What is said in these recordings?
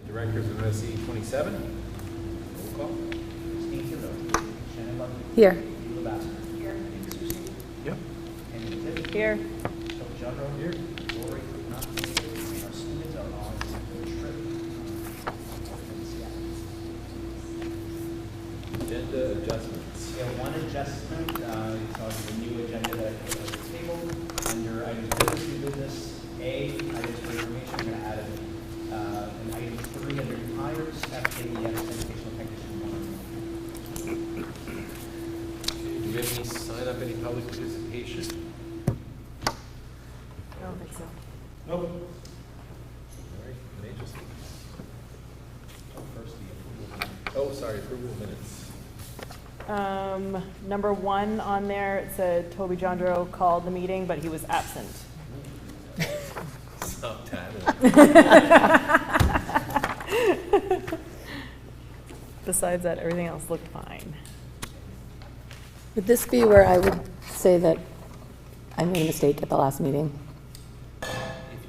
Directors of MSAD 27. Roll call. Here. Yep. Here. Here. Agenda adjustments. Yeah, one adjustment, it's on the new agenda that I put on the table. Under items business, new business, A, items for information, I'm going to add an item 3 under new hires, FKES, educational technician 1. Okay, do we have any sign up, any public participation? I don't think so. Nope. All right, financial statements. First, the approval. Oh, sorry, approval of minutes. Number 1 on there, it said Toby Jondro called the meeting, but he was absent. Stop tattling. Besides that, everything else looked fine. Would this be where I would say that I made a mistake at the last meeting? If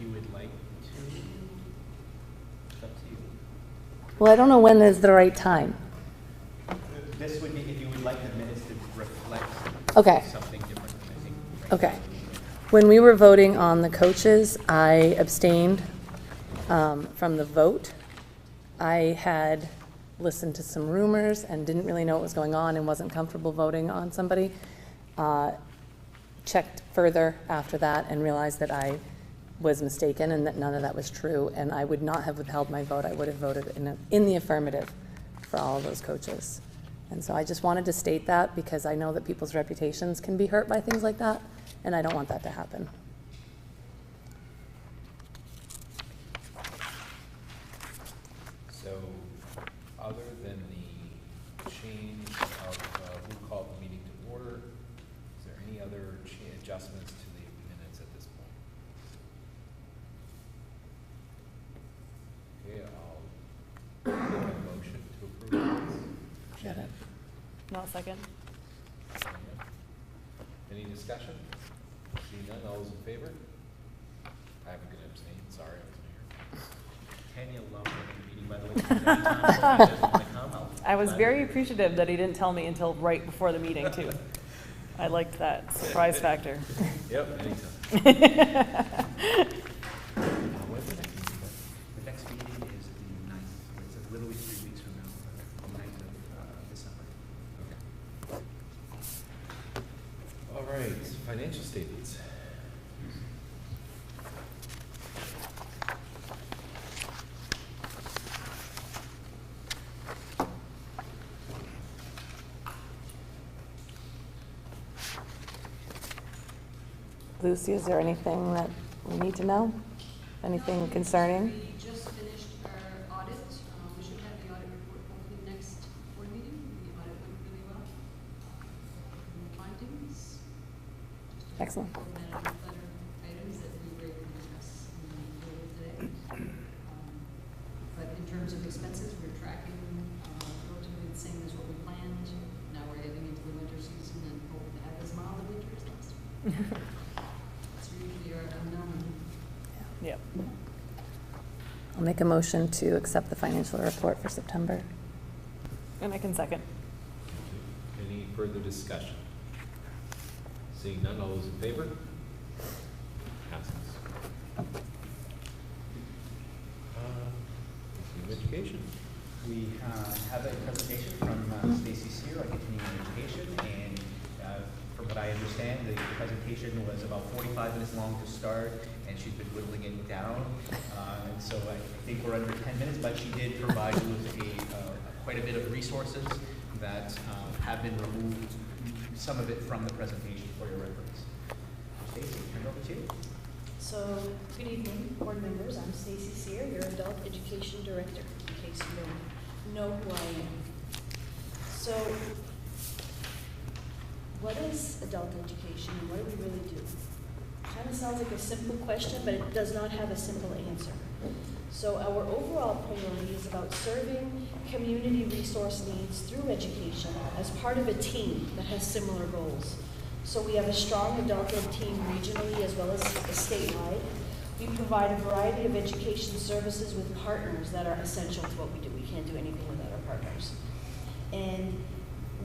you would like to, it's up to you. Well, I don't know when is the right time. This would be if you would like the minutes to reflect Okay. something different, I think. Okay. When we were voting on the coaches, I abstained from the vote. I had listened to some rumors and didn't really know what was going on and wasn't comfortable voting on somebody. Checked further after that and realized that I was mistaken and that none of that was true, and I would not have withheld my vote. I would have voted in the affirmative for all of those coaches. And so I just wanted to state that because I know that people's reputations can be hurt by things like that, and I don't want that to happen. So, other than the change of who called the meeting to order, is there any other adjustments to the minutes at this point? Okay, I'll make a motion to approve minutes. Got it. No, second. Any discussion? Seeing none, all those in favor? I have a good abstain, sorry, I wasn't here. Tanya loved the meeting, by the way. Anytime somebody doesn't want to come, I was very appreciative that he didn't tell me until right before the meeting, too. I liked that surprise factor. Yep, anytime. When's the next meeting? The next meeting is the 9th. It's literally 3 weeks from now, the 9th of December. Okay. All right, financial statements. Lucy, is there anything that we need to know? Anything concerning? We just finished our audit. We should have the audit report hopefully next board meeting. The audit went really well. No findings. Excellent. Letter items that we were able to discuss in the board today. But in terms of expenses, we're tracking relatively the same as what we planned. Now we're heading into the winter season and hope to have as mild a winter as last year. It's usually our unknown. Yep. I'll make a motion to accept the financial report for September. And I can second. Any further discussion? Seeing none, all those in favor? Passes. Continuing education. We have a presentation from Stacy Sear on continuing education, and from what I understand, the presentation was about 45 minutes long to start, and she's been whittling it down. And so I think we're under 10 minutes, but she did provide you with quite a bit of resources that have been removed, some of it from the presentation for your reference. Stacy, turn it over to you. So, good evening, board members. I'm Stacy Sear, your Adult Education Director, in case you don't know who I am. So, what is adult education and what do we really do? Kind of sounds like a simple question, but it does not have a simple answer. So our overall priority is about serving community resource needs through education as part of a team that has similar goals. So we have a strong adult ed team regionally as well as statewide. We provide a variety of education services with partners that are essential to what we do. We can't do anything without our partners. And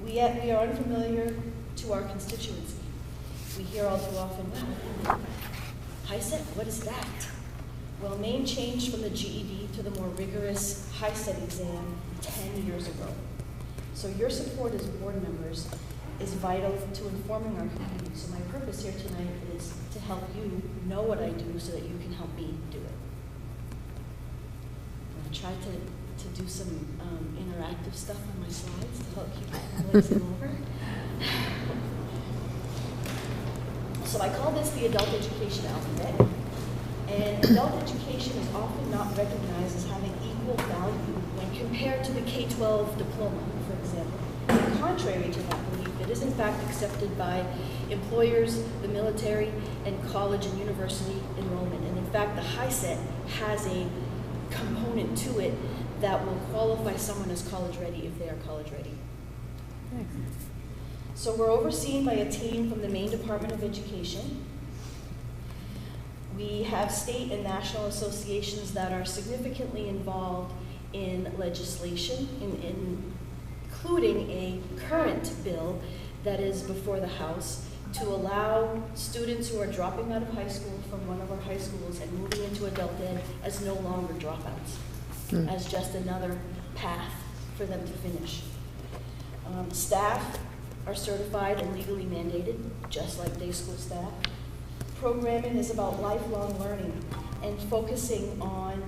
we are unfamiliar to our constituency. We hear all too often, wow, HiSET, what is that? Well, Maine changed from the GED to the more rigorous HiSET exam 10 years ago. So your support as board members is vital to informing our community. So my purpose here tonight is to help you know what I do so that you can help me do it. I tried to do some interactive stuff on my slides to help keep glazing over. So I call this the adult education alphabet. And adult education is often not recognized as having equal value when compared to the K-12 diploma, for example. And contrary to that belief, it is in fact accepted by employers, the military, and college and university enrollment. And in fact, the HiSET has a component to it that will qualify someone as college ready if they are college ready. Thanks. So we're overseen by a team from the Maine Department of Education. We have state and national associations that are significantly involved in legislation, including a current bill that is before the House to allow students who are dropping out of high school from one of our high schools and moving into adult ed as no longer dropouts, as just another path for them to finish. Staff are certified and legally mandated, just like day school staff. Programming is about lifelong learning and focusing on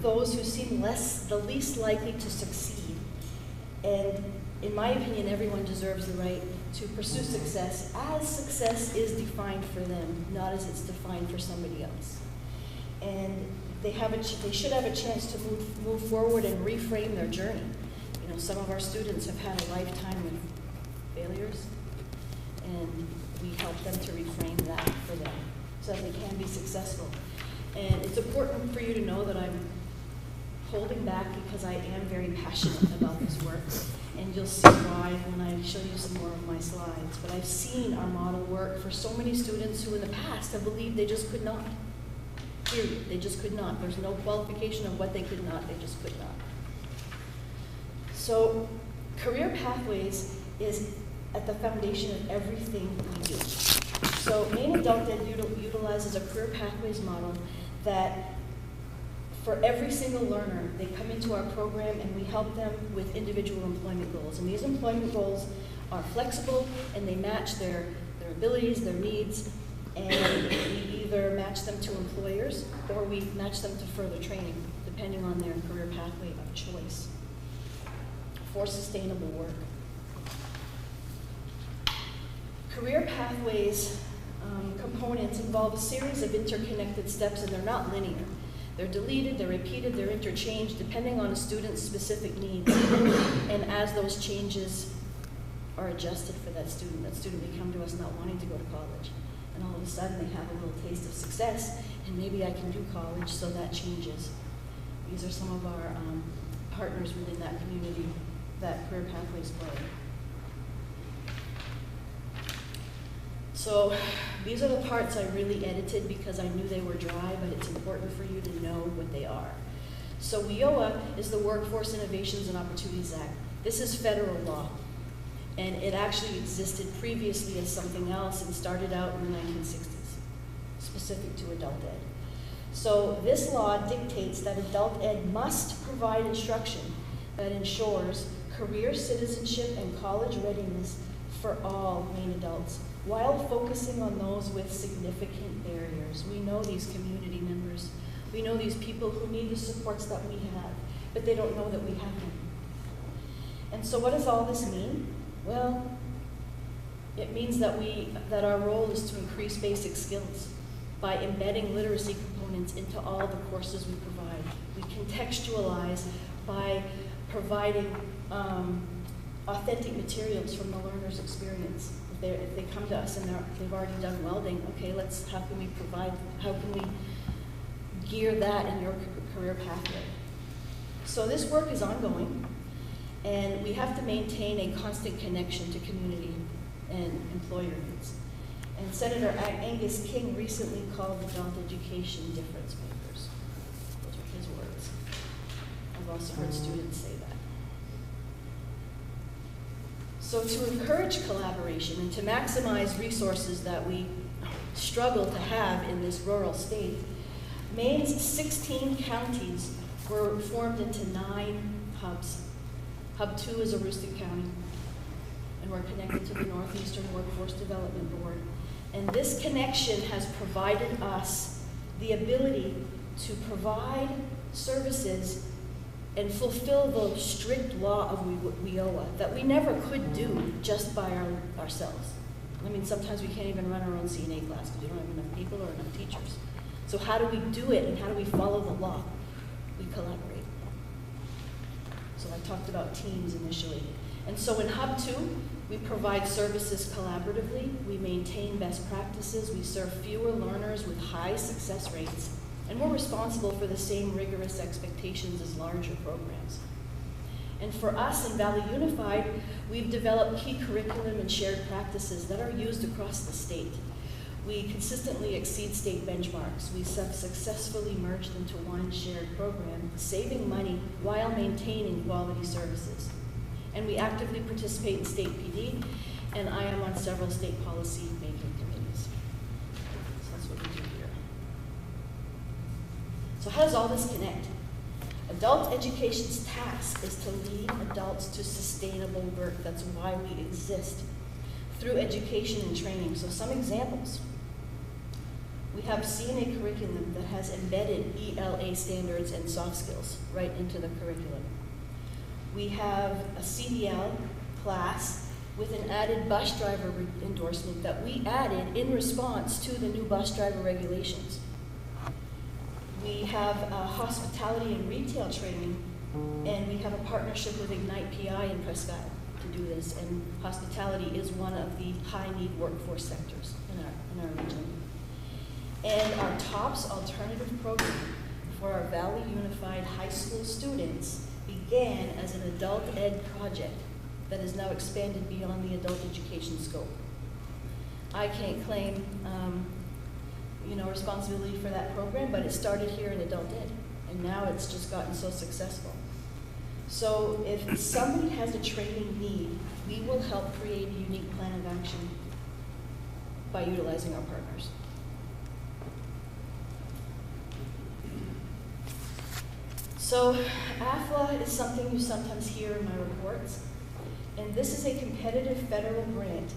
those who seem the least likely to succeed. And in my opinion, everyone deserves the right to pursue success as success is defined for them, not as it's defined for somebody else. And they should have a chance to move forward and reframe their journey. You know, some of our students have had a lifetime of failures, and we help them to reframe that for them so that they can be successful. And it's important for you to know that I'm holding back because I am very passionate about this work, and you'll see why when I show you some more of my slides. But I've seen our model work for so many students who in the past have believed they just could not. Period. They just could not. There's no qualification of what they could not. They just could not. So career pathways is at the foundation of everything we do. So Maine Adult Ed utilizes a career pathways model that for every single learner, they come into our program and we help them with individual employment goals. And these employment goals are flexible and they match their abilities, their needs, and we either match them to employers or we match them to further training, depending on their career pathway of choice for sustainable work. Career pathways components involve a series of interconnected steps, and they're not linear. They're deleted, they're repeated, they're interchanged depending on a student's specific needs. And as those changes are adjusted for that student may come to us not wanting to go to college. And all of a sudden they have a little taste of success, and maybe I can do college, so that changes. These are some of our partners within that community that Career Pathways play. So these are the parts I really edited because I knew they were dry, but it's important for you to know what they are. So WIOA is the Workforce Innovations and Opportunities Act. This is federal law, and it actually existed previously as something else and started out in the 1960s, specific to adult ed. So this law dictates that adult ed must provide instruction that ensures career citizenship and college readiness for all Maine adults, while focusing on those with significant barriers. We know these community members. We know these people who need the supports that we have, but they don't know that we have them. And so what does all this mean? Well, it means that our role is to increase basic skills by embedding literacy components into all the courses we provide. We contextualize by providing authentic materials from the learner's experience. If they come to us and they've already done welding, okay, how can we gear that in your career pathway? So this work is ongoing, and we have to maintain a constant connection to community and employer needs. And Senator Angus King recently called adult education difference makers. Those are his words. I've also heard students say that. So to encourage collaboration and to maximize resources that we struggle to have in this rural state, Maine's 16 counties were formed into 9 hubs. Hub 2 is Aroostook County, and we're connected to the Northeastern Workforce Development Board. And this connection has provided us the ability to provide services and fulfill the strict law of WIOA that we never could do just by ourselves. I mean, sometimes we can't even run our own CNA class because we don't have enough people or enough teachers. So how do we do it and how do we follow the law? We collaborate. So I talked about teams initially. And so in Hub 2, we provide services collaboratively, we maintain best practices, we serve fewer learners with high success rates, and we're responsible for the same rigorous expectations as larger programs. And for us in Valley Unified, we've developed key curriculum and shared practices that are used across the state. We consistently exceed state benchmarks. We have successfully merged into one shared program, saving money while maintaining quality services. And we actively participate in state PD, and I am on several state policy making committees. So that's what we do here. So how does all this connect? Adult education's task is to lead adults to sustainable work. That's why we exist, through education and training. So some examples. We have CNA curriculum that has embedded ELA standards and soft skills right into the curriculum. We have a CDL class with an added bus driver endorsement that we added in response to the new bus driver regulations. We have hospitality and retail training, and we have a partnership with Ignite PI in Prescott to do this, and hospitality is one of the high-need workforce sectors in our region. And our TOPS alternative program for our Valley Unified High School students began as an adult ed project that is now expanded beyond the adult education scope. I can't claim responsibility for that program, but it started here in adult ed, and now it's just gotten so successful. So if somebody has a training need, we will help create a unique plan of action by utilizing our partners. So AFLA is something you sometimes hear in my reports, and this is a competitive federal grant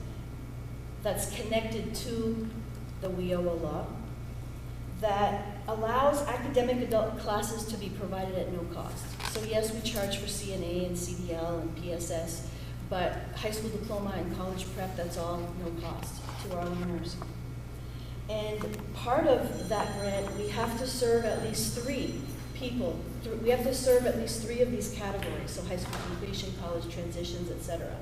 that's connected to the WIOA law that allows academic adult classes to be provided at no cost. So yes, we charge for CNA and CDL and PSS, but high school diploma and college prep, that's all no cost to our learners. And part of that grant, we have to serve at least 3 people. We have to serve at least 3 of these categories, so high school completion, college transitions, etc.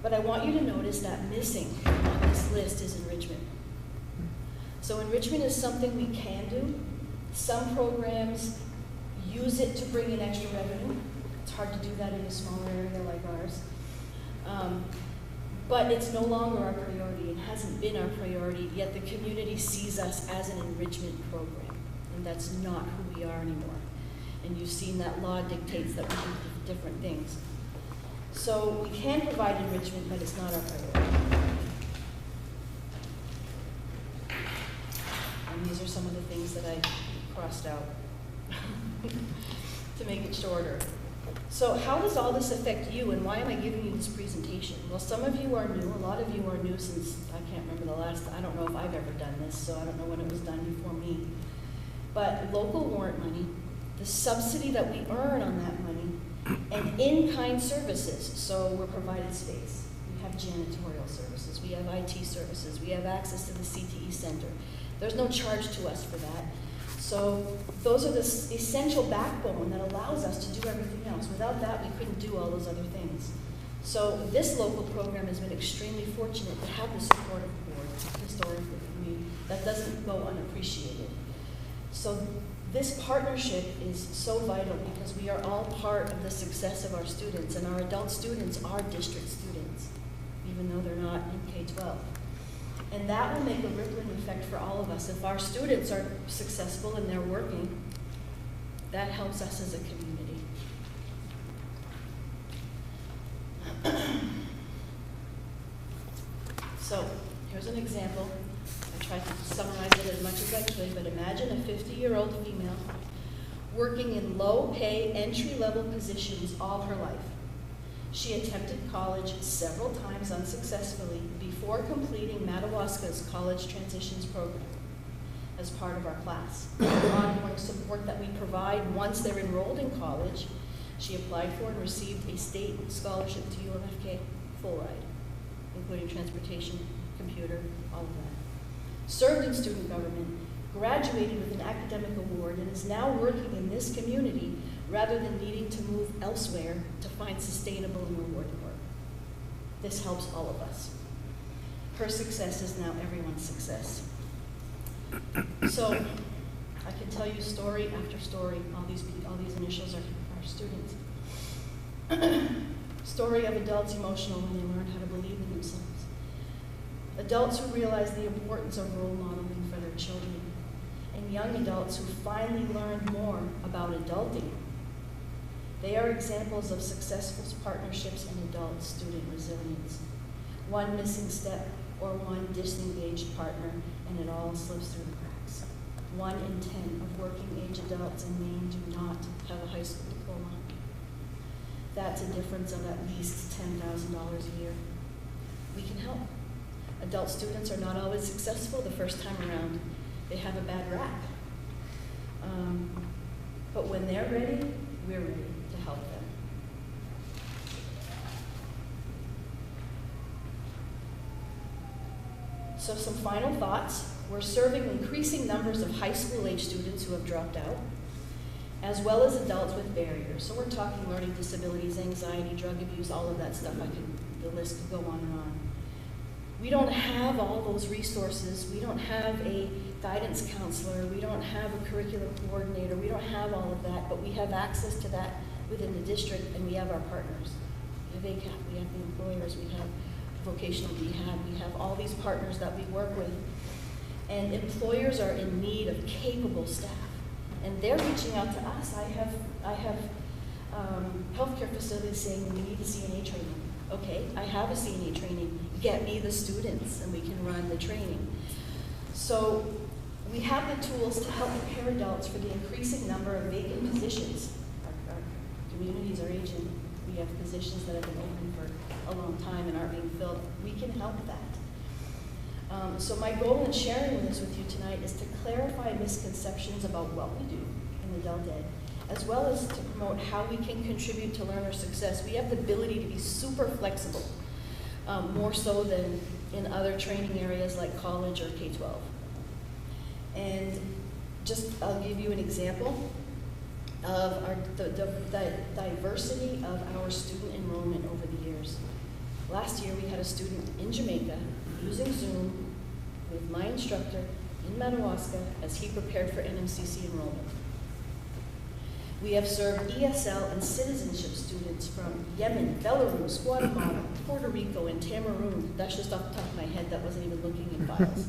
But I want you to notice that missing on this list is enrichment. So enrichment is something we can do. Some programs use it to bring in extra revenue. It's hard to do that in a smaller area like ours. But it's no longer our priority. It hasn't been our priority, yet the community sees us as an enrichment program. And that's not who we are anymore. And you've seen that law dictates that we do different things. So we can provide enrichment, but it's not our priority. And these are some of the things that I crossed out to make it shorter. So how does all this affect you, and why am I giving you this presentation? Well, some of you are new. A lot of you are new since, I can't remember the last, I don't know if I've ever done this, so I don't know when it was done before me. But local warrant money, the subsidy that we earn on that money, and in-kind services. So we're provided space. We have janitorial services. We have IT services. We have access to the CTE center. There's no charge to us for that. So those are the essential backbone that allows us to do everything else. Without that, we couldn't do all those other things. So this local program has been extremely fortunate to have the support of the board historically. I mean, that doesn't go unappreciated. So this partnership is so vital because we are all part of the success of our students, and our adult students are district students, even though they're not in K-12. And that will make a rippling effect for all of us. If our students are successful and they're working, that helps us as a community. So, here's an example. I tried to summarize it as much as I could, but imagine a 50-year-old female working in low-pay, entry-level positions all her life. She attempted college several times unsuccessfully before completing Madawaska's College Transitions Program as part of our class. The ongoing support that we provide once they're enrolled in college, she applied for and received a state scholarship to UMFK, full ride, including transportation, computer, all of that. Served in student government, graduated with an academic award, and is now working in this community rather than needing to move elsewhere to find sustainable and rewarding work. This helps all of us. Her success is now everyone's success. So I can tell you story after story. All these initials are students. Story of adults emotional when they learn how to believe in themselves. Adults who realize the importance of role modeling for their children. And young adults who finally learned more about adulting. They are examples of successful partnerships and adult-student resilience. One missing step or one disengaged partner, and it all slips through the cracks. 1 in 10 of working-age adults in Maine do not have a high school diploma. That's a difference of at least $10,000 a year. We can help. Adult students are not always successful the first time around. They have a bad rap. But when they're ready, we're ready to help them. So some final thoughts. We're serving increasing numbers of high school age students who have dropped out, as well as adults with barriers. So we're talking learning disabilities, anxiety, drug abuse, all of that stuff. The list could go on and on. We don't have all those resources. We don't have a guidance counselor. We don't have a curriculum coordinator. We don't have all of that, but we have access to that within the district, and we have our partners. We have ACAP, we have the employers, we have vocational rehab, we have all these partners that we work with. And employers are in need of capable staff, and they're reaching out to us. I have healthcare facilities saying we need a CNA training. Okay, I have a CNA training. Get me the students, and we can run the training. So we have the tools to help prepare adults for the increasing number of vacant positions. Our communities are aging. We have positions that have been open for a long time and aren't being filled. We can help that. So my goal in sharing this with you tonight is to clarify misconceptions about what we do in adult ed, as well as to promote how we can contribute to learner success. We have the ability to be super flexible, more so than in other training areas like college or K-12. And I'll give you an example of the diversity of our student enrollment over the years. Last year we had a student in Jamaica using Zoom with my instructor in Madawaska as he prepared for NMCC enrollment. We have served ESL and citizenship students from Yemen, Belarus, Guatemala, Puerto Rico, and Cameroon. That's just off the top of my head, that wasn't even looking in files.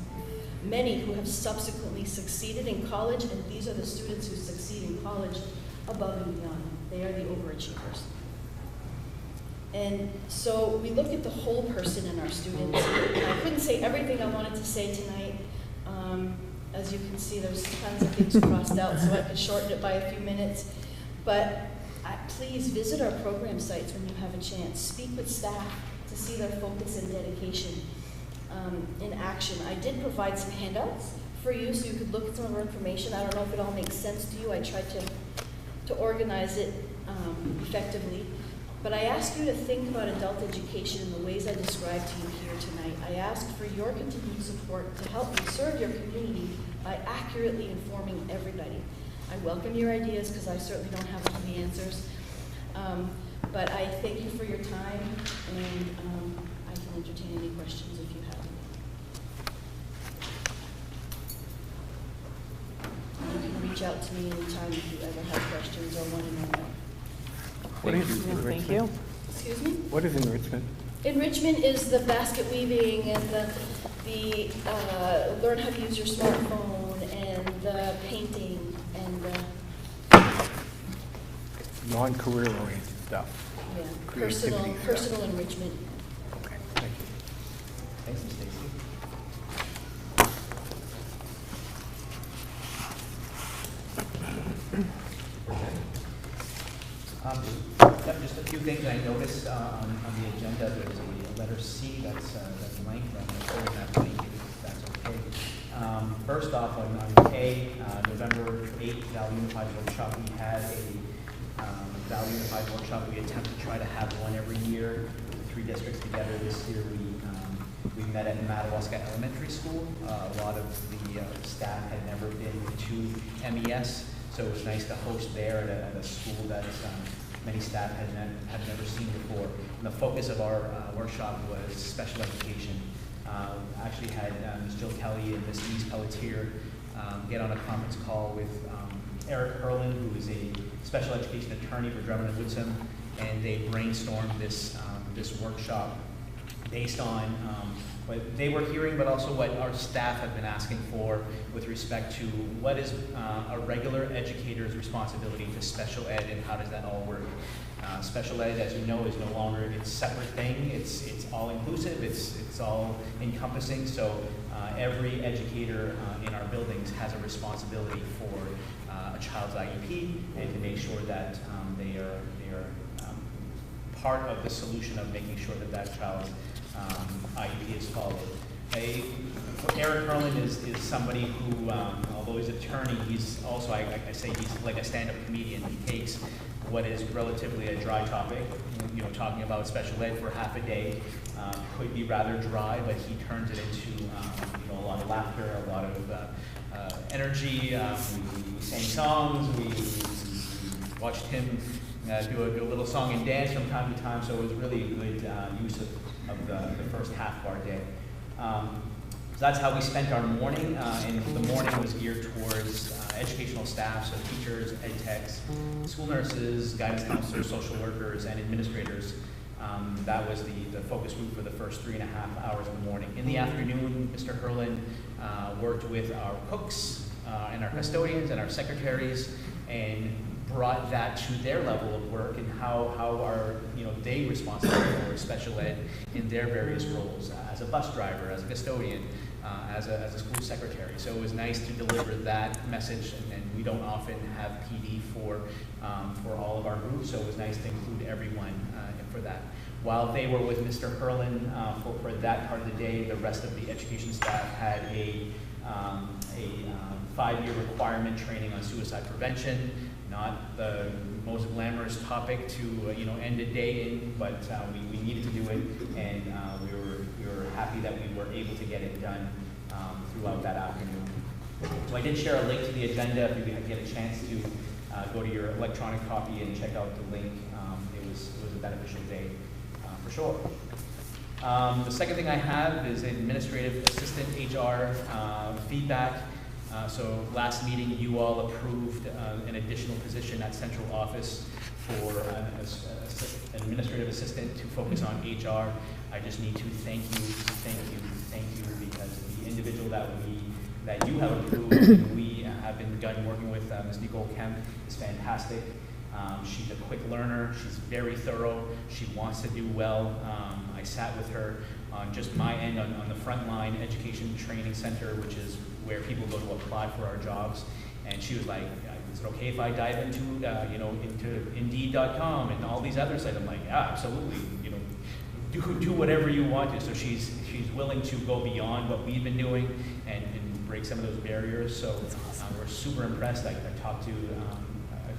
Many who have subsequently succeeded in college, and these are the students who succeed in college above and beyond. They are the overachievers. And so we look at the whole person in our students. I couldn't say everything I wanted to say tonight. As you can see, there's tons of things crossed out, so I could shorten it by a few minutes. But please visit our program sites when you have a chance. Speak with staff to see their focus and dedication in action. I did provide some handouts for you so you could look at some of our information. I don't know if it all makes sense to you. I tried to organize it effectively. But I ask you to think about adult education in the ways I described to you here tonight. I ask for your continued support to help you serve your community by accurately informing everybody. I welcome your ideas because I certainly don't have all the answers. But I thank you for your time, and I can entertain any questions if you have any. You can reach out to me anytime if you ever have questions or want to know more. What is Thank enrichment? you. Excuse me? What is enrichment? Enrichment is the basket weaving and the learn how to use your smartphone and the painting and the Non-career oriented stuff. personal Creativity stuff. personal enrichment. Okay, thank you. Thanks, Ms. Stacy. Just a few things I noticed on the agenda. There's a letter C that's blank. I'm going to fill in that blank if that's okay. First off, on A, November 8th, Valley Unified Workshop, we had a Valley Unified Workshop. We attempt to try to have one every year, the 3 districts together. This year we met at Madawaska Elementary School. A lot of the staff had never been to MES, so it was nice to host there at a school that many staff had never seen before. And the focus of our workshop was special education. Actually had Ms. Jill Kelly and Ms. Denise Pelletier get on a conference call with Eric Herlin, who is a special education attorney for Drummond and Woodsum, and they brainstormed this workshop based on what they were hearing, but also what our staff have been asking for with respect to what is a regular educator's responsibility to special ed and how does that all work. Special ed, as you know, is no longer its separate thing. It's all inclusive. It's all encompassing. So every educator in our buildings has a responsibility for a child's IEP and to make sure that they are part of the solution of making sure that that child's IEP is followed. Eric Herlin is somebody who, although he's an attorney, he's also, I say he's like a stand-up comedian. He takes what is relatively a dry topic, talking about special ed for half a day, could be rather dry, but he turns it into, a lot of laughter, a lot of energy. We sang songs, we watched him do a little song and dance from time to time, so it was really a good use of the first half of our day. So that's how we spent our morning, and the morning was geared towards educational staff, so teachers, ed techs, school nurses, guidance counselors, social workers, and administrators. That was the focus group for the first 3.5 hours of the morning. In the afternoon, Mr. Herlin worked with our cooks and our custodians and our secretaries and brought that to their level of work and how are they responsible for special ed in their various roles as a bus driver, as a custodian, as a school secretary. So it was nice to deliver that message, and we don't often have PD for all of our groups, so it was nice to include everyone for that. While they were with Mr. Herlin for that part of the day, the rest of the education staff had a 5-year requirement training on suicide prevention. Not the most glamorous topic to end a day in, but we needed to do it, and we were happy that we were able to get it done throughout that afternoon. So I did share a link to the agenda if you get a chance to go to your electronic copy and check out the link. It was a beneficial day for sure. The second thing I have is administrative assistant HR feedback. So last meeting, you all approved an additional position at central office for an administrative assistant to focus on HR. I just need to thank you, because the individual that you have approved, and we have begun working with, Ms. Nicole Kemp, is fantastic. She's a quick learner. She's very thorough. She wants to do well. I sat with her on just my end on the Frontline Education Training Center, which is where people go to apply for our jobs. And she was like, is it okay if I dive into Indeed.com and all these other sites? I'm like, yeah, absolutely. Do whatever you want to. So she's willing to go beyond what we've been doing and break some of those barriers. So we're super impressed. I talked to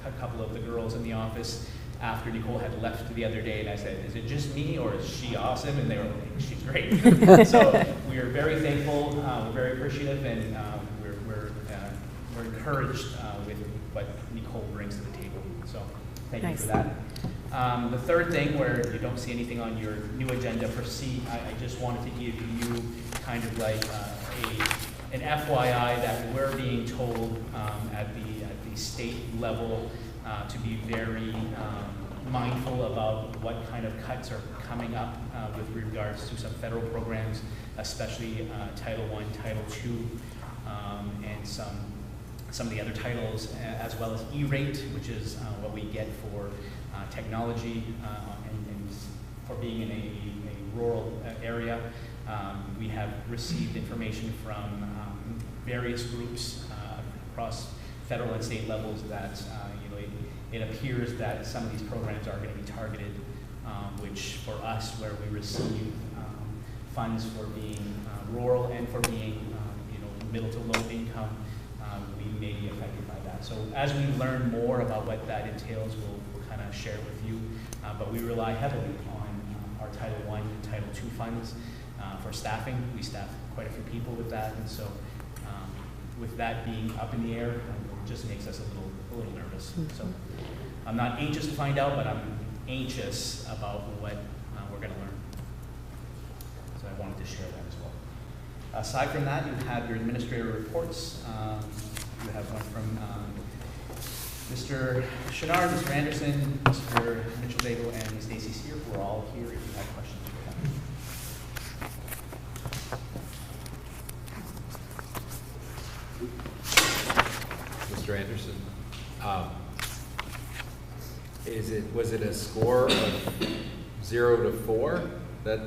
a couple of the girls in the office after Nicole had left the other day, and I said, is it just me or is she awesome? And they were like, she's great. So we are very thankful, we're very appreciative, and we're encouraged with what Nicole brings to the table. So thank you for that. The third thing, where you don't see anything on your new agenda for C, I just wanted to give you kind of like an FYI that we're being told at the state level to be very mindful about what kind of cuts are coming up with regards to some federal programs, especially Title I, Title II, and some of the other titles, as well as E-rate, which is what we get for technology and for being in a rural area. We have received information from various groups across federal and state levels that it appears that some of these programs are going to be targeted, which for us, where we receive funds for being rural and for being middle to low income, we may be affected by that. So as we learn more about what that entails, we'll kind of share it with you. But we rely heavily on our Title I and Title II funds for staffing. We staff quite a few people with that, and so with that being up in the air, it just makes us a little nervous. So I'm not anxious to find out, but I'm anxious about what we're going to learn. So I wanted to share that as well. Aside from that, you have your administrator reports. You have one from Mr. Chenard, Mr. Anderson, Mr. Mitchell-Daigle, and Ms. Stacy Sear, who are all here if you have questions for them. Mr. Anderson, was it a score of 0 to 4? That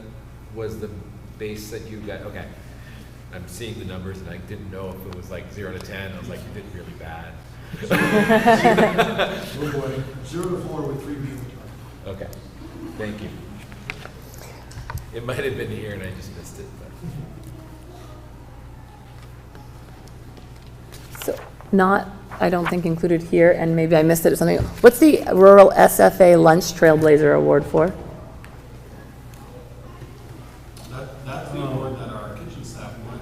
was the base that you got? Okay. I'm seeing the numbers and I didn't know if it was like 0 to 10. I was like, you did really bad. Oh boy, 0 to 4 with 3 people. Okay, thank you. It might have been here and I just missed it. But. So not, I don't think, included here, and maybe I missed it or something. What's the Rural SFA Lunch Trailblazer Award for? That's the award that our kitchen staff won.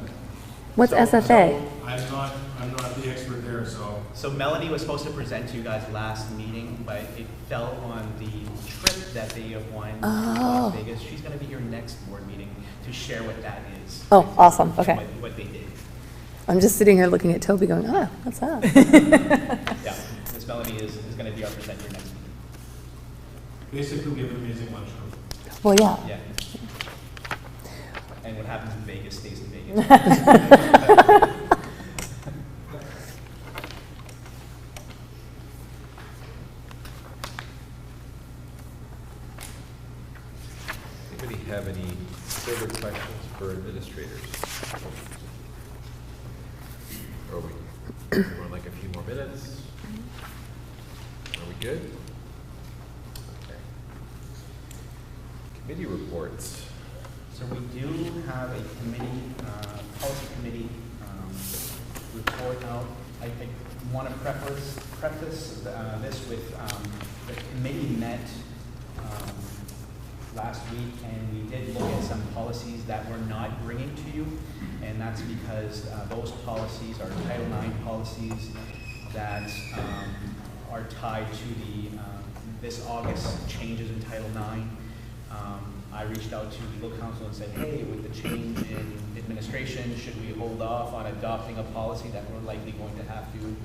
What's SFA? I'm not the expert there, so. So Melanie was supposed to present to you guys last meeting, but it fell on the trip that they have won to Las Vegas. She's going to be here next board meeting to share what that is. Oh, awesome. Okay. What they did. I'm just sitting here looking at Toby going, oh, what's that? Yeah, Miss Melanie is going to be our presenter next meeting. Basically, we have an amazing lunchroom. Well, yeah. Yeah. And what happens in Vegas stays in Vegas. Anybody have any further questions for administrators? Or are we want like a few more minutes? Are we good? Okay. Committee reports. So we do have a committee, policy committee report out. I want to preface this with the committee met last week, and we did look at some policies that we're not bringing to you, and that's because those policies are Title IX policies that are tied to the this August changes in Title IX. I reached out to legal counsel and said, hey, with the change in administration, should we hold off on adopting a policy that we're likely going to have to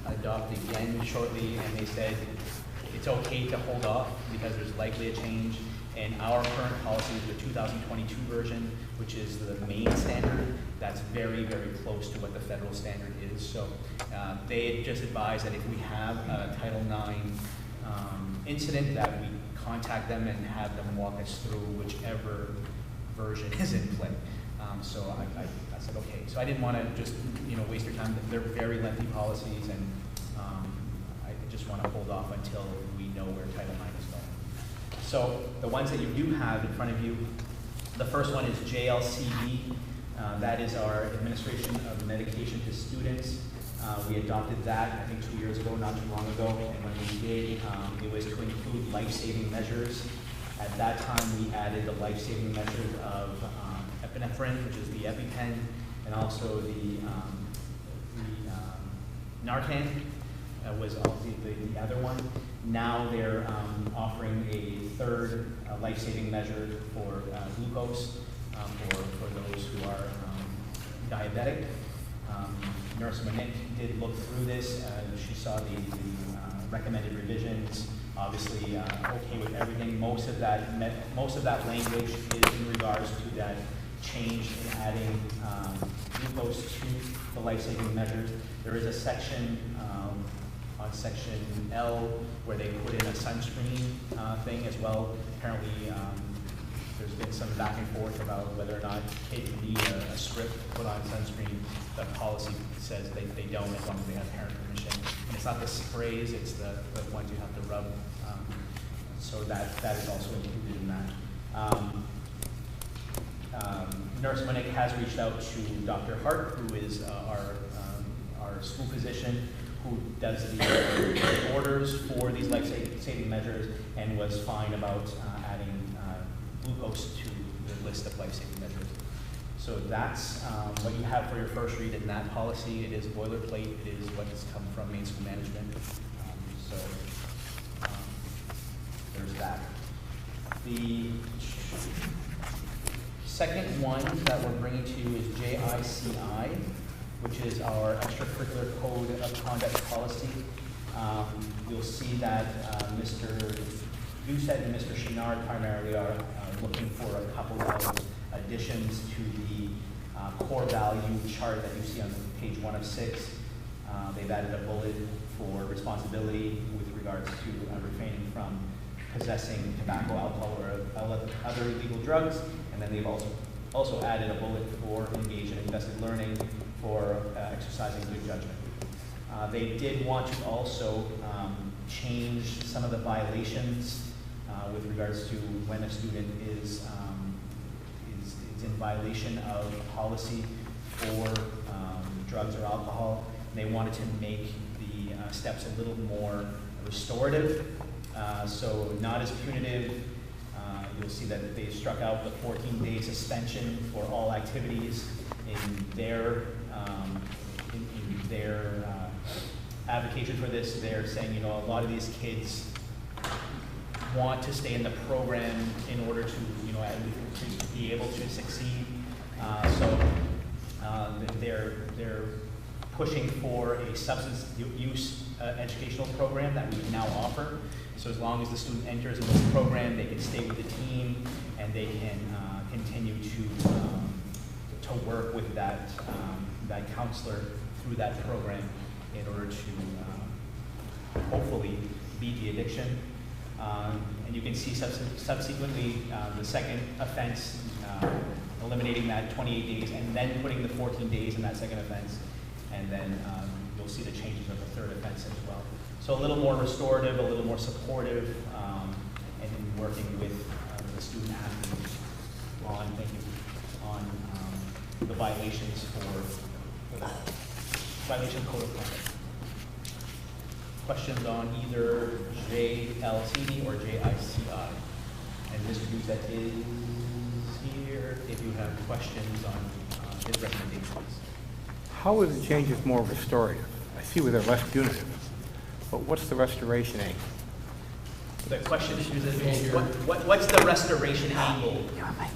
adopt again shortly? And they said, it's okay to hold off because there's likely a change. And our current policy is the 2022 version, which is the main standard. That's very, very close to what the federal standard is. So they just advised that if we have a Title IX incident, that we contact them and have them walk us through whichever version is in play. So I said, okay. So I didn't want to just waste your time. They're very lengthy policies, and I just want to hold off until we know where Title IX is going. So the ones that you do have in front of you, the first one is JLCD. That is our administration of medication to students. We adopted that, I think, 2 years ago, not too long ago. And when we did, it was to include life-saving measures. At that time, we added the life-saving measures of epinephrine, which is the EpiPen, and also the Narcan was the other one. Now they're offering a third life-saving measure for glucose for those who are diabetic. Nurse Monique did look through this. She saw the recommended revisions obviously okay with everything. Most of that language is in regards to that change in adding glucose to the life-saving measures. There is a section on section L where they put in a sunscreen thing as well. Apparently, there's been some back and forth about whether or not kids need a strip to put on sunscreen. The policy says they don't, as long as they have parent permission. And it's not the sprays, it's the ones you have to rub. So that is also included in that. Nurse Monick has reached out to Dr. Hart, who is our school physician, who does the orders for these life-saving measures, and was fine about adding glucose to the list of life-saving measures. So that's what you have for your first read in that policy. It is boilerplate. It is what has come from main school management. There's that. The second one that we're bringing to you is JICI, which is our extracurricular code of conduct policy. You'll see that Mr. Doucette and Mr. Chenard primarily are looking for a couple of additions to the core value chart that you see on page 1 of 6. They've added a bullet for responsibility with regards to refraining from possessing tobacco, alcohol, or other illegal drugs. And then they've also added a bullet for engage in invested learning, for exercising good judgment. They did want to also change some of the violations with regards to when a student is in violation of policy for drugs or alcohol. They wanted to make the steps a little more restorative, so not as punitive. You'll see that they struck out the 14-day suspension for all activities in their advocation for this. They're saying, you know, a lot of these kids want to stay in the program in order to, you know, to be able to succeed. So they're pushing for a substance use educational program that we now offer. So as long as the student enters in this program, they can stay with the team and they can continue to work with that counselor through that program in order to hopefully beat the addiction. And you can see subsequently the second offense, eliminating that 28 days and then putting the 14 days in that second offense. And then you'll see the changes of the third offense as well. So a little more restorative, a little more supportive, and in working with the student athletes on the violations for the violation code of conduct. Questions on either JLCD or JICI? And Mr. Doucette is here if you have questions on his recommendations. How are the changes more restorative? I see where they're less punitive, but what's the restoration aim? The question is, what's the restoration angle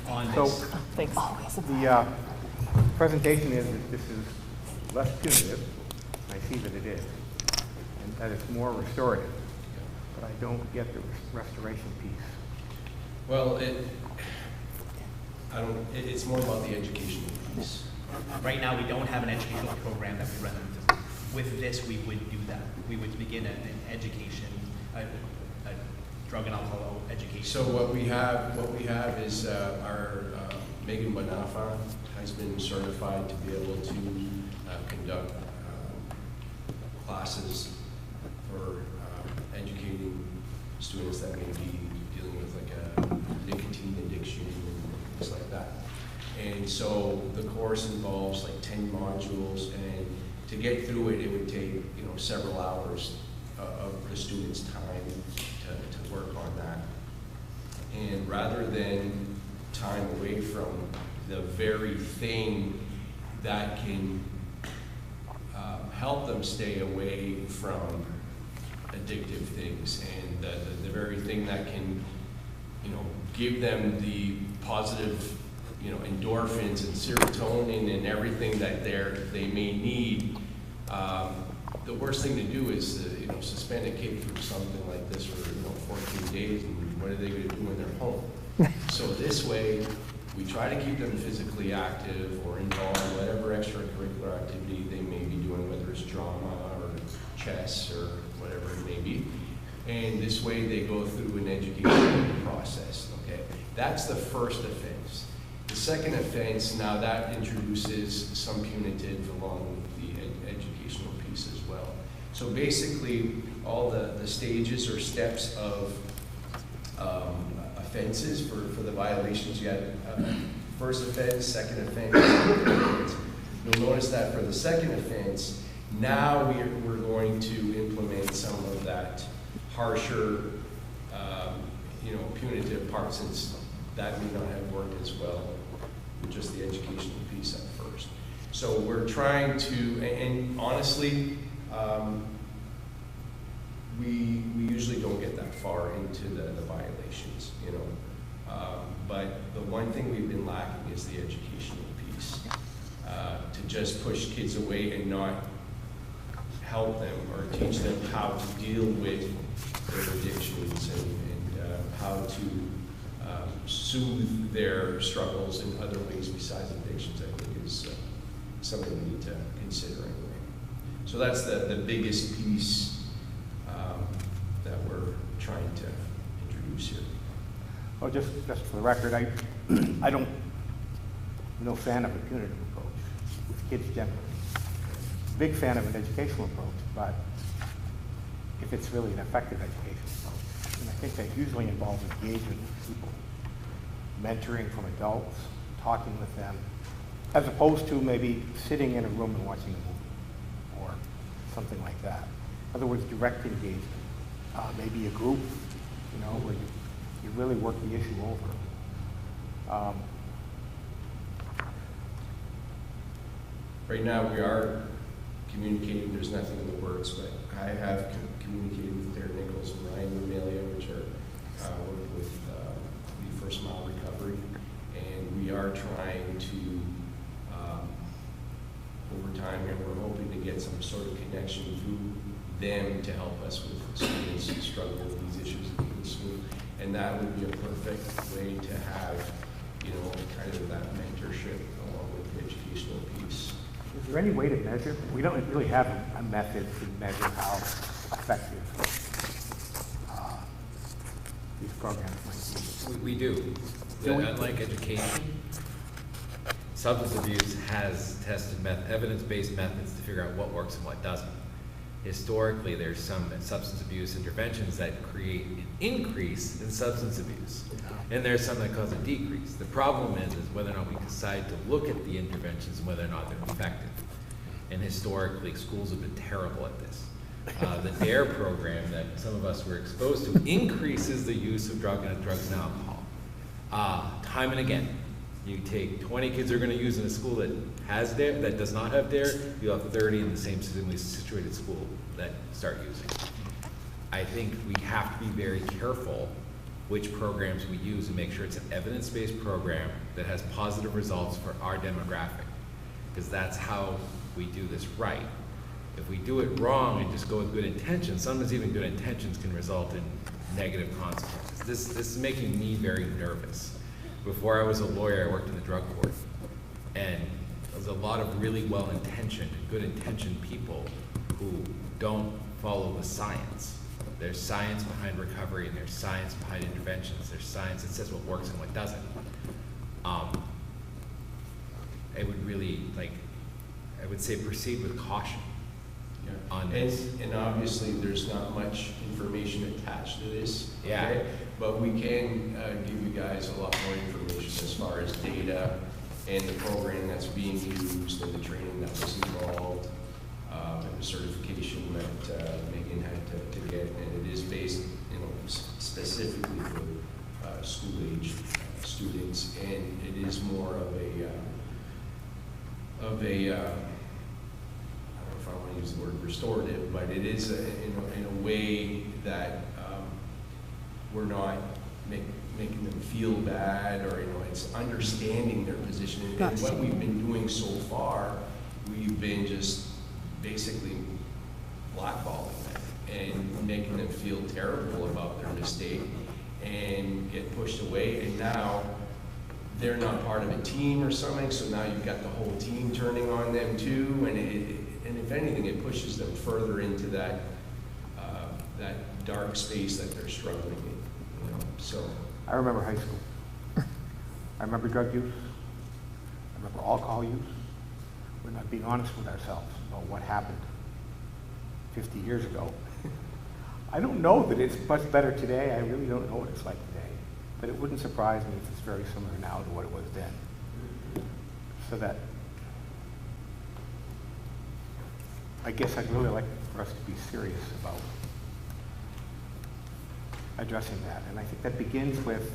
on this? So Thanks. the presentation is that this is less punitive. I see that it is, and that it's more restorative, but I don't get the restoration piece. Well, it's more about the educational piece. Right now, we don't have an educational program that we run. With this, we would do that. We would begin an education, a drug and alcohol education. So what we have is our Megan Bonafa has been certified to be able to conduct classes for educating students that may be dealing with like a nicotine addiction and things like that. And so the course involves like 10 modules, and to get through it, it would take, you know, several hours of the student's time to work on that. And rather than time away from the very thing that can help them stay away from addictive things, and the very thing that can, you know, give them the positive, you know, endorphins and serotonin and everything that they may need the worst thing to do is, you know, suspend a kid for something like this for, you know, 14 days, and what are they gonna do when they're home? So this way, we try to keep them physically active or involved in whatever extracurricular activity they may be doing, whether it's drama or chess or whatever it may be. And this way, they go through an educational process, okay? That's the first offense. The second offense, now that introduces some punitive along with the educational piece as well. So basically, all the stages or steps of offenses for the violations, you had first offense, second offense, third offense. You'll notice that for the second offense, now we're going to implement some of that harsher, you know, punitive part, since that may not have worked as well with just the educational piece at first. So we're trying to, and honestly, we usually don't get that far into the violations, you know. But the one thing we've been lacking is the educational piece. To just push kids away and not help them or teach them how to deal with their addictions and how to soothe their struggles in other ways besides addictions, I think is something we need to consider anyway. So that's the biggest piece that we're trying to introduce here. Well, just for the record, I'm no fan of a punitive approach with kids generally. Big fan of an educational approach, but if it's really an effective educational approach, and I think that usually involves engagement with people, mentoring from adults, talking with them, as opposed to maybe sitting in a room and watching a movie or something like that. In other words, direct engagement. Maybe a group, you know, where you really work the issue over. Right now, we are communicating. There's nothing in the works, but I have communicated with Derek Nichols and Ryan Romelia, which are working with the First Mile Recovery, and we are trying to, over time, and we're hoping to get some sort of connection through them to help us with students who struggle with these issues in school. And that would be a perfect way to have, you know, kind of that mentorship along with the educational piece. Is there any way to measure? We don't really have a method to measure how effective these programs might be. We do. Unlike education, substance abuse has tested evidence-based methods to figure out what works and what doesn't. Historically, there's some substance abuse interventions that create an increase in substance abuse, and there's some that cause a decrease. The problem is whether or not we decide to look at the interventions and whether or not they're effective. And historically, schools have been terrible at this. The DARE program that some of us were exposed to increases the use of drugs and alcohol. Time and again, you take 20 kids who are going to use in a school that has DARE, that does not have DARE, you have 30 in the same similarly situated school that start using. I think we have to be very careful which programs we use and make sure it's an evidence-based program that has positive results for our demographic, because that's how we do this right. If we do it wrong and just go with good intentions, sometimes even good intentions can result in negative consequences. This is making me very nervous. Before I was a lawyer, I worked in the drug court, and there's a lot of really well-intentioned, good-intentioned people who don't follow the science. There's science behind recovery, and there's science behind interventions. There's science that says what works and what doesn't. I would really, I would say proceed with caution on this. And obviously, there's not much information attached to this. Yeah. Okay? But we can give you guys a lot more information as far as data and the program that's being used and the training that was involved, and the certification that Megan had to get. And it is based, specifically for school-age students, and it is more of a I don't know if I want to use the word restorative, but it is in a way that we're not making them feel bad, or it's understanding their position. And what we've been doing so far, we've been just basically making them feel terrible about their mistake and get pushed away. And now they're not part of a team or something, so now you've got the whole team turning on them too. And if anything, it pushes them further into that dark space that they're struggling in. You know? So I remember high school. I remember drug use. I remember alcohol use. We're not being honest with ourselves about what happened 50 years ago. I don't know that it's much better today. I really don't know what it's like today. But it wouldn't surprise me if it's very similar now to what it was then. So that, I guess I'd really like for us to be serious about addressing that. And I think that begins with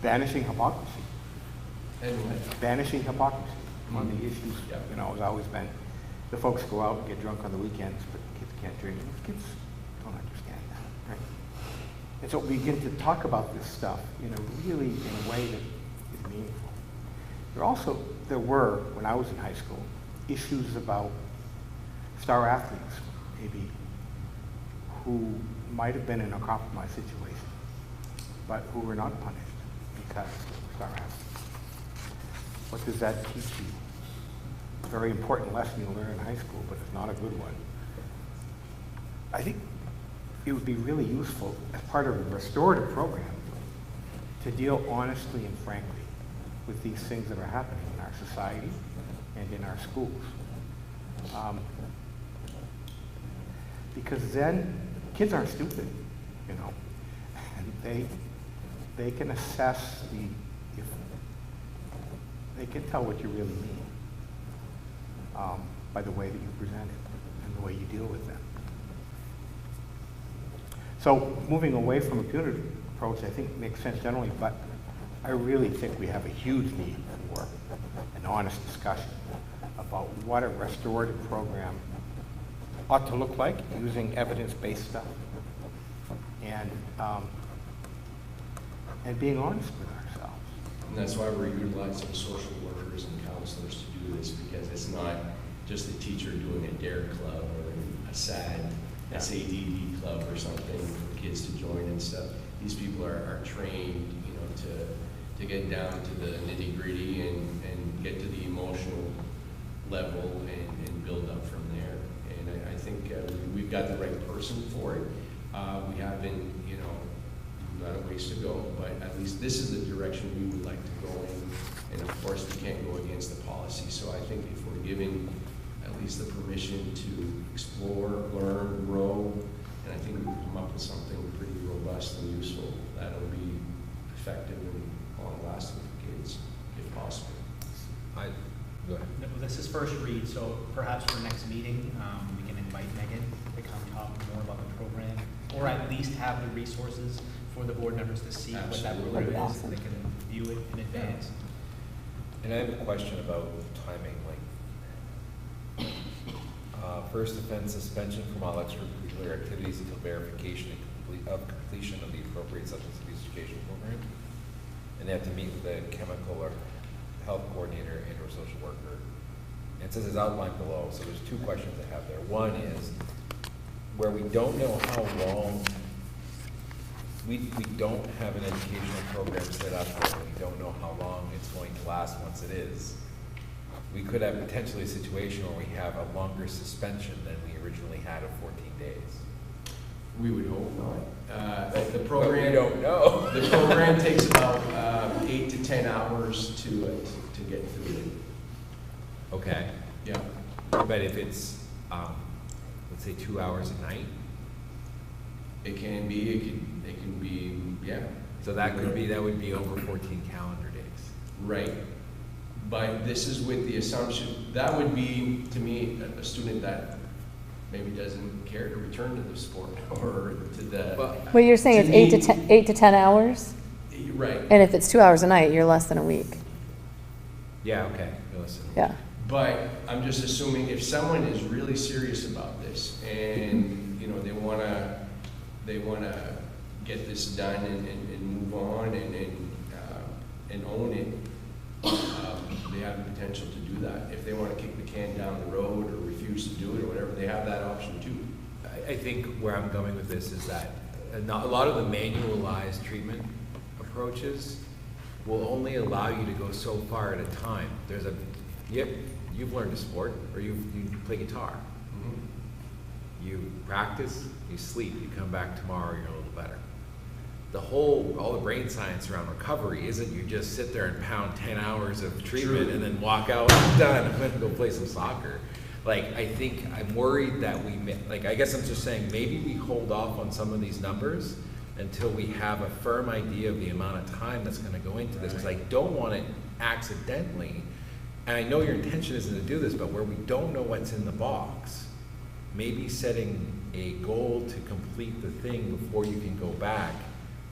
banishing hypocrisy. Banishing hypocrisy. One of the issues, you know, has always been the folks go out and get drunk on the weekends, but the kids can't drink. Kids don't understand that, right? And so we begin to talk about this stuff, you know, really in a way that is meaningful. There were, when I was in high school, issues about star athletes, maybe, who might have been in a compromised situation, but who were not punished because they were star athletes. What does that teach you? It's a very important lesson you learn in high school, but it's not a good one. I think it would be really useful as part of a restorative program to deal honestly and frankly with these things that are happening in our society and in our schools. Because then kids aren't stupid, you know, and they can assess they can tell what you really mean by the way that you present it and the way you deal with them. So moving away from a punitive approach, I think makes sense generally, but I really think we have a huge need for an honest discussion about what a restorative program ought to look like using evidence-based stuff and being honest with ourselves. And that's why we're utilizing social workers and counselors to do this, because it's not just a teacher doing a DARE club or a SAD, SADD club or something for kids to join and stuff. These people are trained, you know, to get down to the nitty gritty and get to the emotional level and build up from there. And I think we've got the right person for it. We have been, you know, not a ways to go, but at least this is the direction we would like to go in. And of course, we can't go against the policy. So I think if we're giving at least the permission to explore, learn, grow, and I think we can come up with something pretty robust and useful that'll be effective and long-lasting for kids, if possible. Go ahead. No, this is first read, so perhaps for next meeting, we can invite Megan to come talk more about the program, or at least have the resources for the board members to see what that Absolutely. program is, Awesome. and they can view it in advance. And I have a question about timing, first offense suspension from all extracurricular activities until verification of completion of the appropriate substance abuse education program. And they have to meet with a chemical or health coordinator and or social worker. And it says it's outlined below, so there's two questions I have there. One is, where we don't know how long, we don't have an educational program set up yet, and we don't know how long it's going to last once it is. We could have potentially a situation where we have a longer suspension than we originally had of 14 days. We would hope not. The program, But we don't know. The program takes about 8 to 10 hours to get through it. Okay. Yeah. But if it's, let's say 2 hours a night, It can be. It can be. Yeah. so that would be over 14 calendar days. Right. But this is with the assumption that would be, to me, a student that maybe doesn't care to return to the sport or to the. Well, you're saying To it's me- 8 to 10 hours? Right. And if it's 2 hours a night, you're less than a week. Yeah, okay, listen. Yeah. But I'm just assuming if someone is really serious about this and, you know, they wanna get this done and move on and own it, they have the potential to do that. If they wanna kick the can down the road or refuse to do it or whatever, they have that option too. I think where I'm going with this is that a lot of the manualized treatment approaches will only allow you to go so far at a time. You've learned a sport, or you play guitar. You practice, you sleep, you come back tomorrow, you're a little better. All the brain science around recovery isn't you just sit there and pound 10 hours of treatment and then walk out, I'm done, I'm gonna go play some soccer. Like, I think, I'm worried that I guess I'm just saying, maybe we hold off on some of these numbers until we have a firm idea of the amount of time that's gonna go into this, because I don't want it accidentally, and I know your intention isn't to do this, but where we don't know what's in the box, maybe setting a goal to complete the thing before you can go back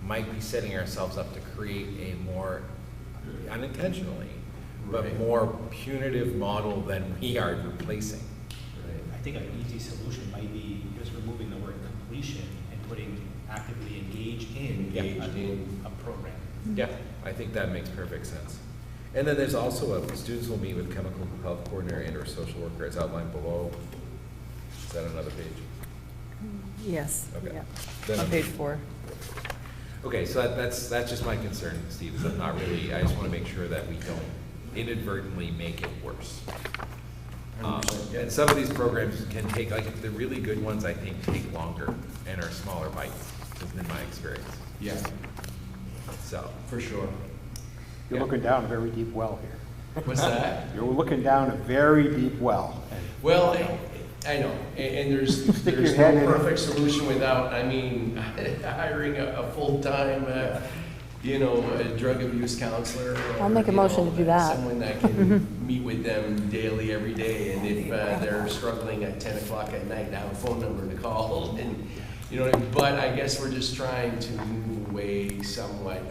might be setting ourselves up to create a more, unintentionally, but more punitive model than we are replacing. I think an easy solution might be just removing the word completion and putting actively engaged in a program. Yeah, I think that makes perfect sense. And then there's also students will meet with chemical health coordinator and or social worker as outlined below. Is that another page? Yes, Okay. yeah, Then on page 4. Okay, so that's just my concern, Steve, is I'm not really, I just want to make sure that we don't inadvertently make it worse. And some of these programs can take, like the really good ones, I think, take longer and are smaller bites, has been my experience. Yeah, So, for sure. You're looking down a very deep well here. What's that? You're looking down a very deep well. Well, I know, and there's Stick your no head in it. perfect solution without, hiring a full-time, a drug abuse counselor. Or, I'll make a motion to do that. Someone that can meet with them daily, every day, and if they're struggling at 10 o'clock at night, have a phone number to call, and, but I guess we're just trying to move away somewhat,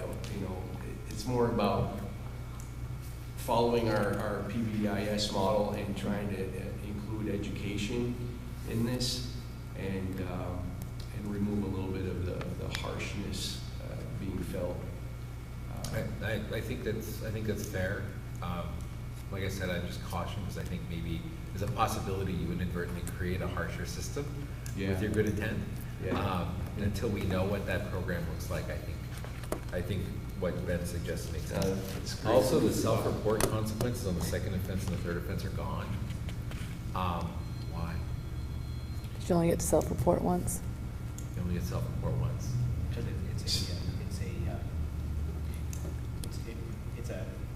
it's more about following our PBIS model and trying to include education in this and remove a little bit of the harshness being felt. I think that's fair. Like I said, I'm just caution because I think maybe there's a possibility you inadvertently create a harsher system with your good intent. Yeah. Until we know what that program looks like, I think what Ben suggested makes sense. It's great. Also, the self-report consequences on the second offense and the third offense are gone. Why? You only get to self-report once. You only get self-report once. Because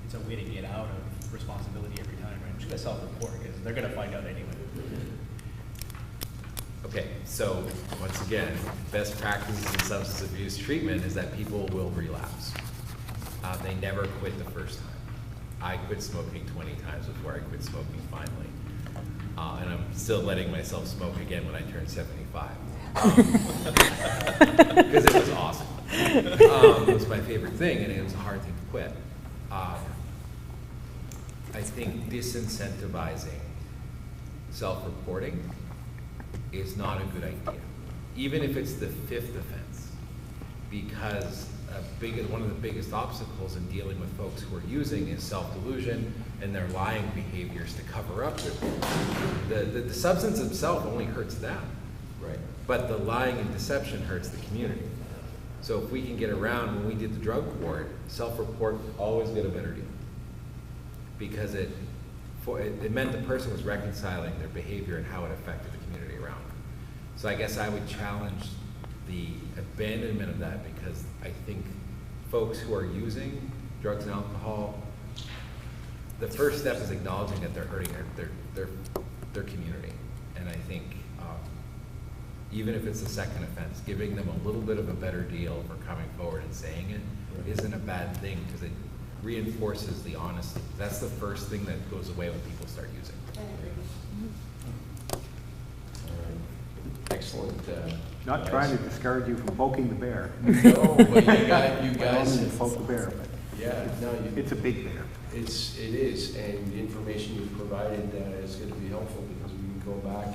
it's a way to get out of responsibility every time, right? I'm just gonna self-report because they're gonna find out anyway. Okay, so once again, best practices in substance abuse treatment is that people will relapse. They never quit the first time. I quit smoking 20 times before I quit smoking finally. And I'm still letting myself smoke again when I turn 75. Because it was awesome. It was my favorite thing, and it was a hard thing to quit. I think disincentivizing self-reporting is not a good idea, even if it's the 5th offense, because one of the biggest obstacles in dealing with folks who are using is self-delusion and their lying behaviors to cover up the substance itself only hurts them, Right. but the lying and deception hurts the community. So if we can get around, when we did the drug court, self-report always get a better deal, because it meant the person was reconciling their behavior and how it affected the community around them. So I guess I would challenge the abandonment of that, because I think folks who are using drugs and alcohol, the first step is acknowledging that they're hurting their community. And I think even if it's a second offense, giving them a little bit of a better deal for coming forward and saying it isn't a bad thing, because it reinforces the honesty. That's the first thing that goes away when people start using. Excellent. Not trying to discourage you from poking the bear. No, but you By all guys. means, poke the bear, but Yeah, no, it's a big bear. it is, and the information you've provided is going to be helpful, because we can go back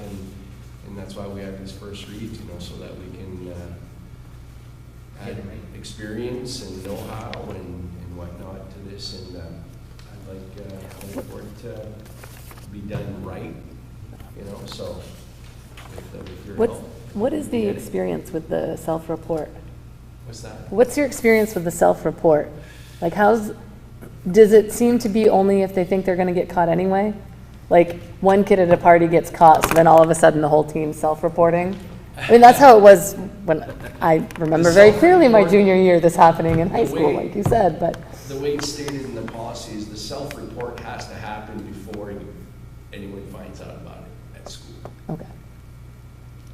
and that's why we have this first read, so that we can add experience and know-how and whatnot to this, and I'd like for it to be done right, so with your What's, help. What is the experience with the self-report? What's that? What's your experience with the self-report? Like, does it seem to be only if they think they're going to get caught anyway? Like, one kid at a party gets caught, so then all of a sudden the whole team's self-reporting? I mean, that's how it was when I remember very clearly my junior year, this happening in high school, like you said, but. The way it's stated in the policy is the self-report has to happen before anyone finds out about it at school. Okay.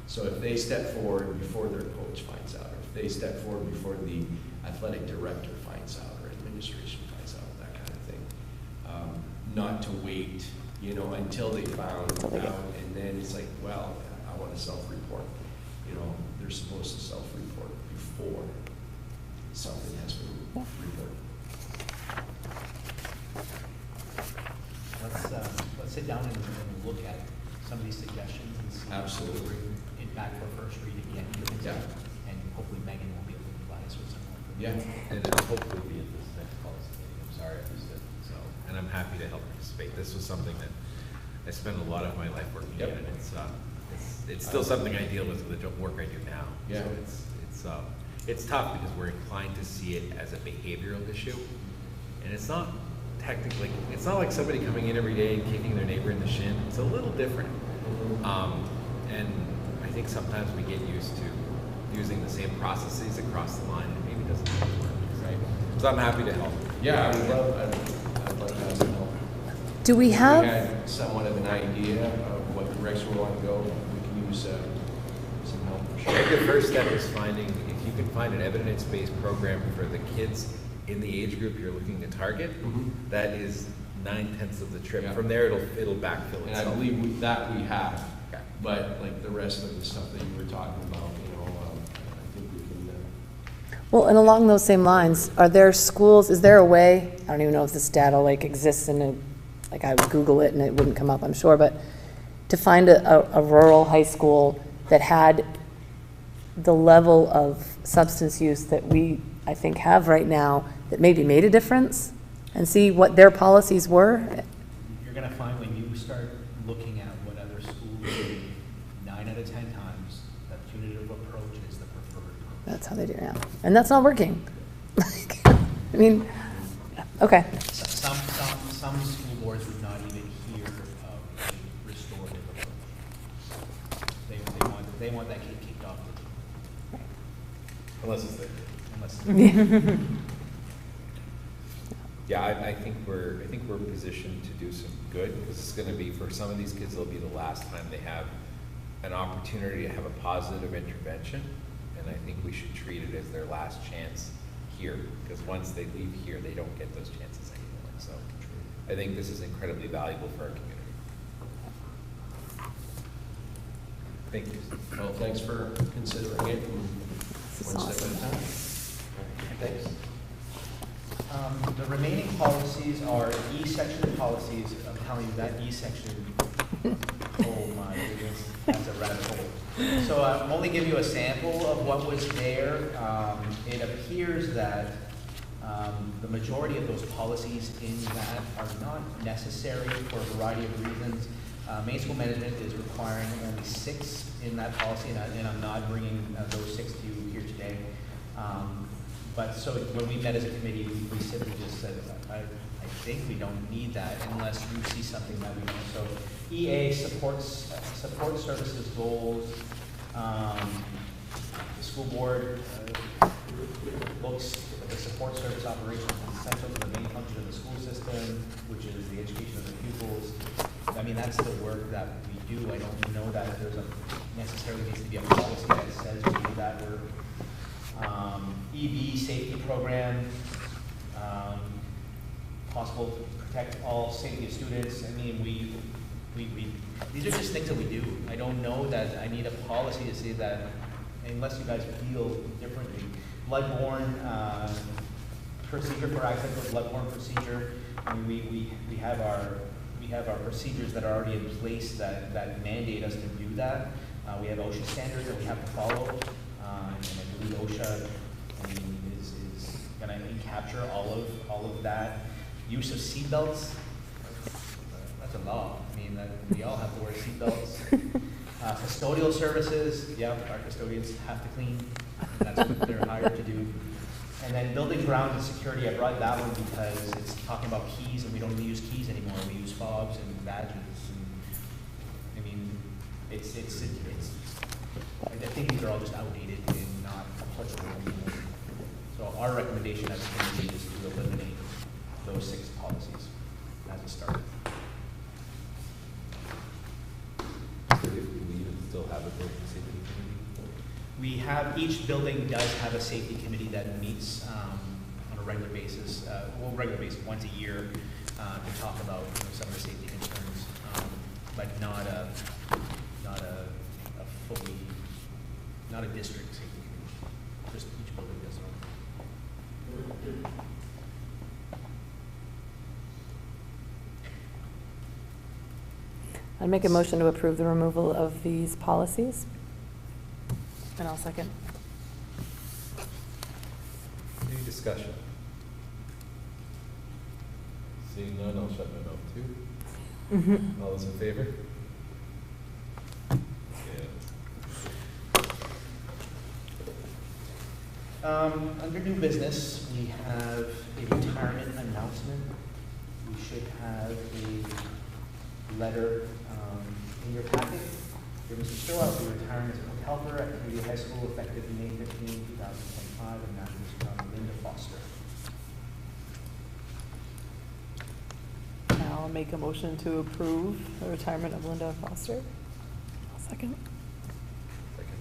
So if they step forward before their coach finds out, or if they step forward before the athletic director finds out, or administration finds out, that kind of thing. Not to wait, you know, until they found out, and then it's like, well, I want to self-report. You know, they're supposed to self-report before something has been reported. Let's sit down and look at some of these suggestions and see. Absolutely. Bring it back for first read again. Yeah. And hopefully Megan will be able to provide us with some more Yeah. information. And it'll hopefully be at this next policy meeting. I'm sorry I missed it. So, and I'm happy to help participate. This was something that I spent a lot of my life working in, and it's still something I deal with the work I do now. Yeah. So it's tough because we're inclined to see it as a behavioral issue, and it's not technically. It's not like somebody coming in every day and kicking their neighbor in the shin. It's a little different, and I think sometimes we get used to using the same processes across the line, and maybe it doesn't always work, right? So I'm happy to help. Yeah, I'd love to have some help. Do we If have? we had somewhat of an idea of what direction we want to go, we can use some help for I sure. think the first step is finding, if you can find an evidence-based program for the kids in the age group you're looking to target, that is 9/10 of the trip. Yeah. From there, it'll backfill And I itself. believe that we have, Okay. but like the rest of the stuff that you were talking about, you know, I think we can, Well, and along those same lines, are there schools, is there a way, I don't even know if this data like exists in a, like I would Google it and it wouldn't come up, I'm sure, but to find a rural high school that had the level of substance use that we, I think, have right now, that maybe made a difference, and see what their policies were? You're gonna find when you start looking at what other schools do, 9 out of 10 times, that punitive approach is the preferred approach. That's how they do it now. And that's not working. I mean, okay. Some school boards would not even hear of a restorative approach. They want that kid kicked off the team, Unless it's there. unless. Yeah, I think we're positioned to do some good, because it's gonna be, for some of these kids, it'll be the last time they have an opportunity to have a positive intervention, and I think we should treat it as their last chance here, because once they leave here, they don't get those chances anymore. So I think this is incredibly valuable for our community. Thank you. well, thanks for considering it, and This is one step at a time. Thanks. The remaining policies are E-section policies. I'm telling you, that E-section, oh my goodness, that's a rabbit hole. So I'm only giving you a sample of what was there. It appears that the majority of those policies in that are not necessary for a variety of reasons. Main school management is requiring only 6 in that policy, and I'm not bringing those 6 to you here today. But so when we met as a committee, we simply just said, I think we don't need that unless you see something that we don't. So EA support services goals. The school board looks at the support service operations as essential to the main function of the school system, which is the education of the pupils. I mean, that's the work that we do. I don't know that there's necessarily needs to be a policy that says we do that work. EB safety program, possible to protect all safety of students. I mean, these are just things that we do. I don't know that I need a policy to say that, unless you guys feel differently. Bloodborne procedure for accidental bloodborne procedure. I mean, we have our procedures that are already in place that mandate us to do that. We have OSHA standards that we have to follow, and I believe OSHA is going to capture all of that. Use of seatbelts, that's a law. I mean, we all have to wear seatbelts. Custodial services, yeah, our custodians have to clean, and that's what they're hired to do. And then building grounds and security, I brought that one because it's talking about keys, and we don't use keys anymore, we use fobs and badges, and, I mean, I think these are all just outdated and not applicable anymore. So our recommendation as a committee is to eliminate those 6 policies as a start. Do we even still have a building safety committee? We have, each building does have a safety committee that meets on a regular basis, once a year, to talk about some of the safety concerns, but not a fully, not a district safety committee. Just each building does it. I'd make a motion to approve the removal of these policies. And I'll second. Any discussion? Seeing none, I'll shut my mouth too. All those in favor? Under new business, we have a retirement announcement. We should have a letter in your packet. Dear Mr. Stilwell, will be retiring as a cook helper at Community High School effective May 15, 2025, and that is from Linda Foster. I'll make a motion to approve the retirement of Linda Foster. I'll second. Second.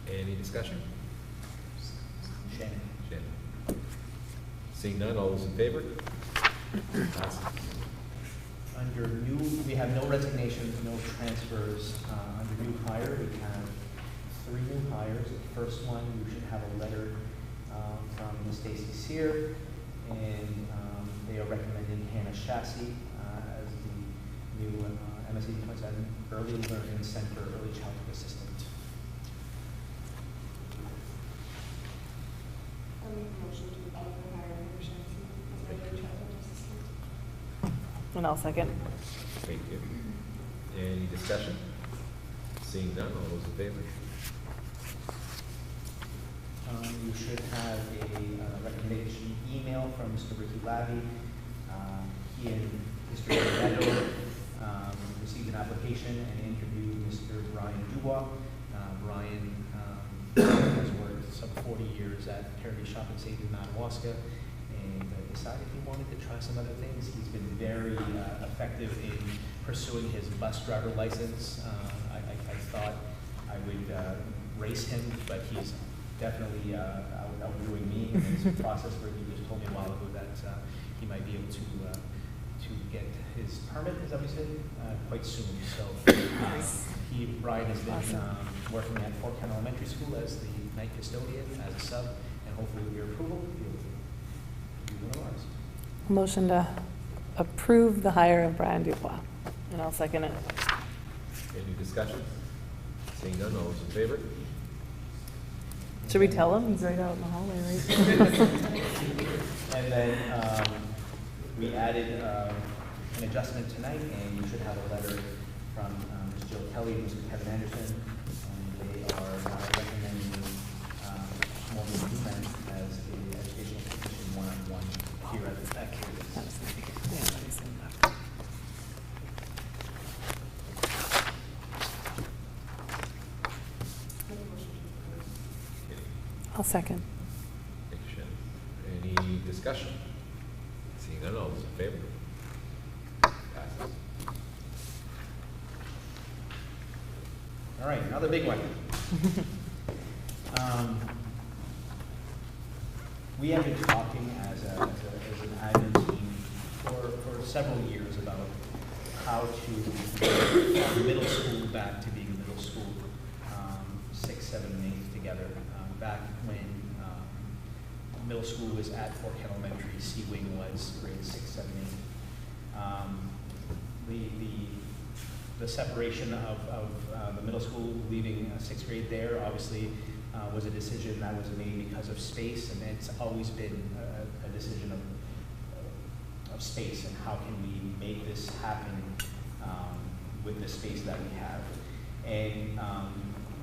Any discussion? Shannon. Shannon. Seeing none, all those in favor? Passes. Under new, we have no resignations, no transfers. Under new hire, we have 3 new hires. The first one, you should have a letter from Ms. Stacy Sear, and they are recommending Hannah Chassie as the new MSAD 27 Early Learning Center Early Childhood Assistant. I'll make a motion to approve the hire of Shannon as our early childhood assistant. And I'll second. Thank you. Any discussion? Seeing none, all those in favor? You should have a recommendation email from Mr. Ricky Labby. He and Mr. Neto received an application and interviewed Mr. Brian Dubois. Brian has worked some 40 years at Heritage Shop and Save in Madawaska, and decided he wanted to try some other things. He's been very effective in pursuing his bus driver license. I thought I would race him, but he's definitely outdoing me in this process, where he just told me a while ago that he might be able to get his permit, as I said, quite soon. So Brian has been working at Fort Kent Elementary School as the night custodian, as a sub, and hopefully with your approval, he'll be one of ours. Motion to approve the hire of Brian Dubois. And I'll second it. Any discussion? Seeing none, all those in favor? Should we tell him? He's right out in the hallway, right? And then we added an adjustment tonight, and you should have a letter from Ms. Jill Kelly and Mr. Kevin Anderson, and they are recommending Morgan Newman as the educational technician one-on-one here at the I'll second. Thank you, Shannon. Any discussion? Seeing none, all those in favor? Passes. All right, another big one. We have been talking as an admin team for several years about how to get middle school back to being a middle school, 6, 7, and 8 together. Back when middle school was at Fort Kent Elementary, C Wing was grades 6, 7, 8. The separation of the middle school, leaving 6th grade there, obviously was a decision that was made because of space, and it's always been a decision of space and how can we make this happen with the space that we have. And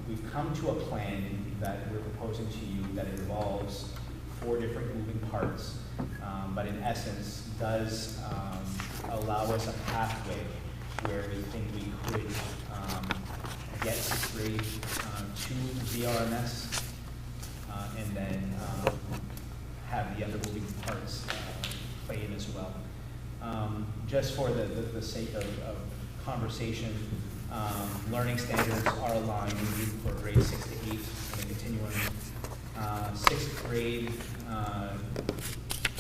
we've come to a plan that we're proposing to you that involves 4 different moving parts, but in essence does allow us a pathway where we think we could get 6th grade to VRMS, and then have the other moving parts play in as well. Just for the sake of conversation, learning standards are aligned for grades 6 to 8 in the continuum. 6th grade,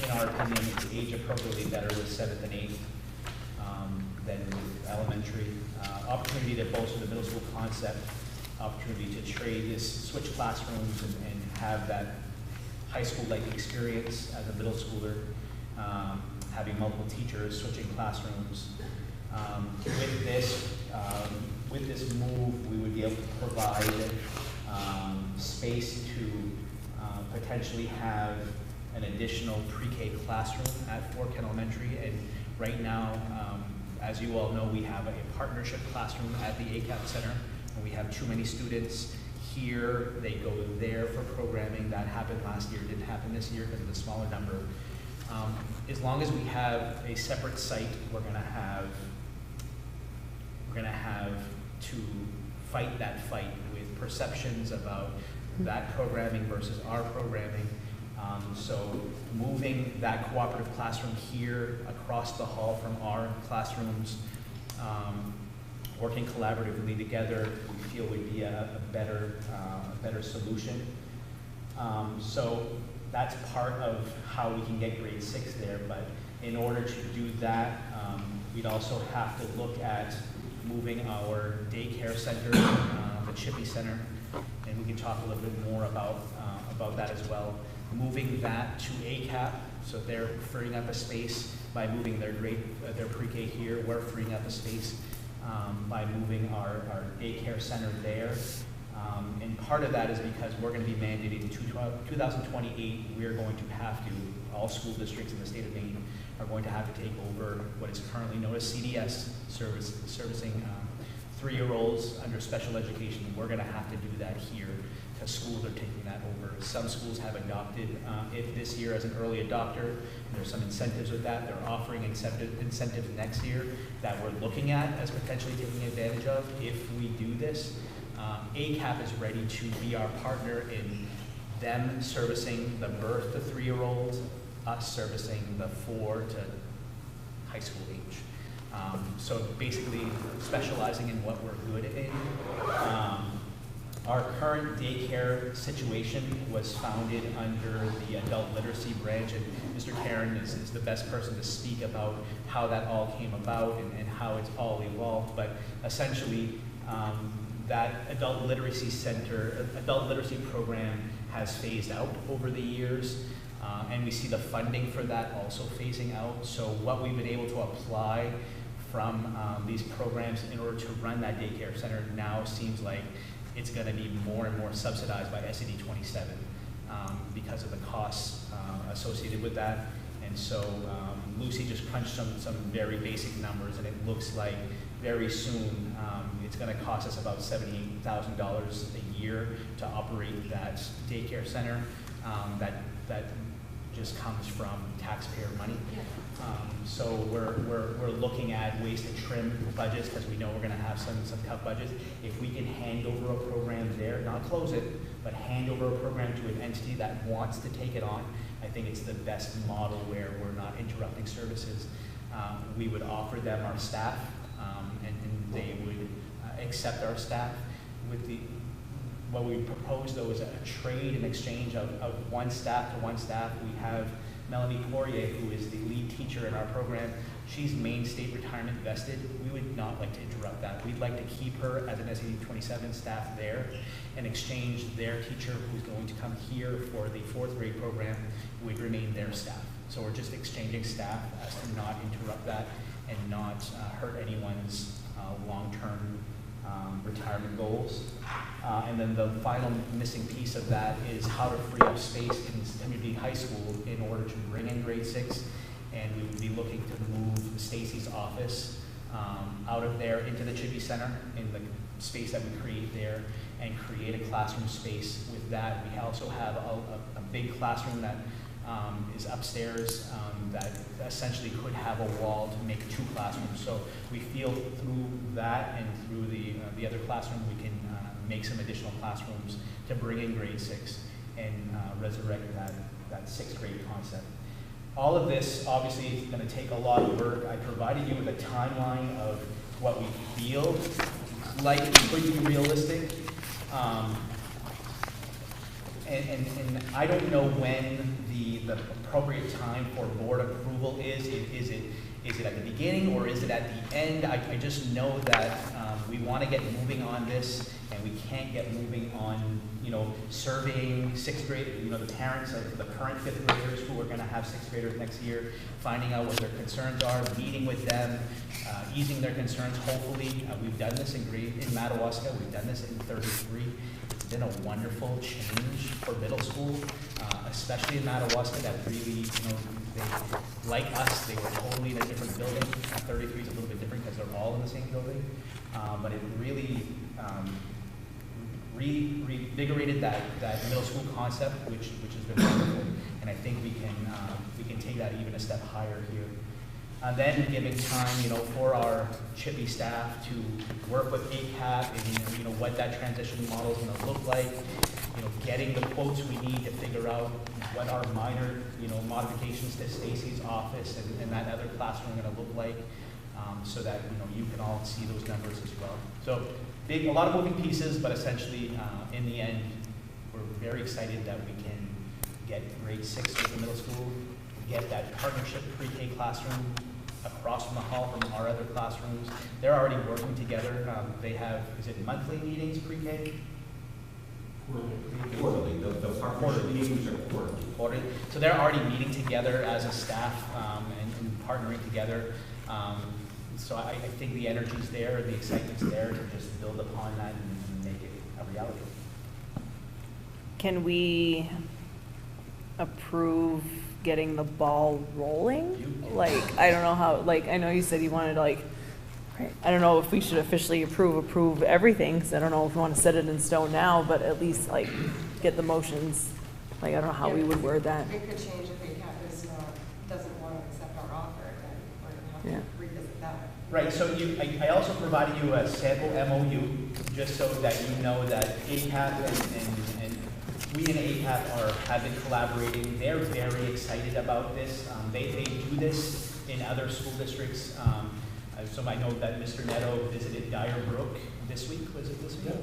in our opinion, is age appropriately better with 7th and 8th than with elementary. Opportunity to bolster the middle school concept, opportunity to trade this, switch classrooms and have that high school-like experience as a middle schooler, having multiple teachers, switching classrooms. With this move, we would be able to provide space to potentially have an additional pre-K classroom at Fort Kent Elementary. And right now, as you all know, we have a partnership classroom at the ACAP Center, and we have too many students here. They go there for programming. That happened last year, didn't happen this year because of the smaller number. As long as we have a separate site, we're going to have to fight that fight with perceptions about that programming versus our programming. So moving that cooperative classroom here across the hall from our classrooms, working collaboratively together, we feel would be a better solution. So that's part of how we can get grade 6 there, but in order to do that, we'd also have to look at moving our daycare center, the Chippy Center, and we can talk a little bit more about that as well. Moving that to ACAP, so they're freeing up a space by moving their pre-K here. We're freeing up a space by moving our daycare center there. And part of that is because we're going to be mandating in 2028, we're going to have to, all school districts in the state of Maine are going to have to take over what is currently known as CDS, servicing 3-year-olds under special education. We're going to have to do that here because schools are taking that over. Some schools have adopted it this year as an early adopter, and there's some incentives with that. They're offering incentives next year that we're looking at as potentially taking advantage of if we do this. ACAP is ready to be our partner in them servicing the birth to 3-year-olds, us servicing the 4 to high school age. So basically specializing in what we're good in. Our current daycare situation was founded under the adult literacy branch, and Mr. Karen is the best person to speak about how that all came about and how it's all evolved. But essentially, that adult literacy program has phased out over the years, and we see the funding for that also phasing out. So what we've been able to apply from these programs in order to run that daycare center now seems like it's going to be more and more subsidized by SAD 27 because of the costs associated with that. And so Lucy just crunched some very basic numbers, and it looks like very soon it's going to cost us about $78,000 a year to operate that daycare center. That just comes from taxpayer money. So we're looking at ways to trim budgets because we know we're going to have some tough budgets. If we can hand over a program there, not close it, but hand over a program to an entity that wants to take it on, I think it's the best model where we're not interrupting services. We would offer them our staff, and they would accept our staff. What we propose though is a trade and exchange of one staff to one staff. We have Melanie Poirier, who is the lead teacher in our program. She's Maine State retirement vested. We would not like to interrupt that. We'd like to keep her as an SAD 27 staff there and exchange their teacher, who's going to come here for the 4th grade program, would remain their staff. So we're just exchanging staff as to not interrupt that and not hurt anyone's long-term retirement goals. And then the final missing piece of that is how to free up space in community high school in order to bring in grade 6. And we would be looking to move Stacy's office out of there into the Chippy Center in the space that we create there, and create a classroom space with that. We also have a big classroom that is upstairs that essentially could have a wall to make 2 classrooms. So we feel through that and through the other classroom, we can make some additional classrooms to bring in grade 6 and resurrect that 6th grade concept. All of this obviously is going to take a lot of work. I provided you with a timeline of what we feel like could be realistic. And I don't know when the appropriate time for board approval is. Is it at the beginning or is it at the end? I just know that we want to get moving on this, and we can't get moving on, surveying 6th grade, the parents of the current 5th graders who are going to have 6th graders next year, finding out what their concerns are, meeting with them, easing their concerns, hopefully. We've done this in Madawaska, we've done this in 33. It's been a wonderful change for middle school, especially in Madawaska, that really, they, like us, they were totally in a different building. 33 is a little bit different because they're all in the same building, but it really reinvigorated that middle school concept, which has been wonderful, and I think we can take that even a step higher here. And then giving time, for our Chippy staff to work with ACAP and what that transition model is going to look like. Getting the quotes we need to figure out what our minor, modifications to Stacy's office and that other classroom are going to look like, so that you can all see those numbers as well. So a lot of moving pieces, but essentially in the end, we're very excited that we can get grade 6 with the middle school, get that partnership pre-K classroom across from the hall from our other classrooms. They're already working together. They have, is it monthly meetings pre-K? Quarterly. The partnership meetings are quarterly. So they're already meeting together as a staff and partnering together. So I think the energy's there, the excitement's there to just build upon that and make it a reality. Can we approve getting the ball rolling? Like, I don't know how, I know you said you wanted I don't know if we should officially approve everything, because I don't know if we want to set it in stone now, but at least get the motions. I don't know how we would word that. It could change if ACAP doesn't want to accept our offer, then we're going to have to revisit that. Right, so I also provided you a sample MOU, just so that you know that ACAP and we and ACAP have been collaborating. They're very excited about this. They do this in other school districts. So I know that Mr. Netto visited Dyer Brook this week, was it this week?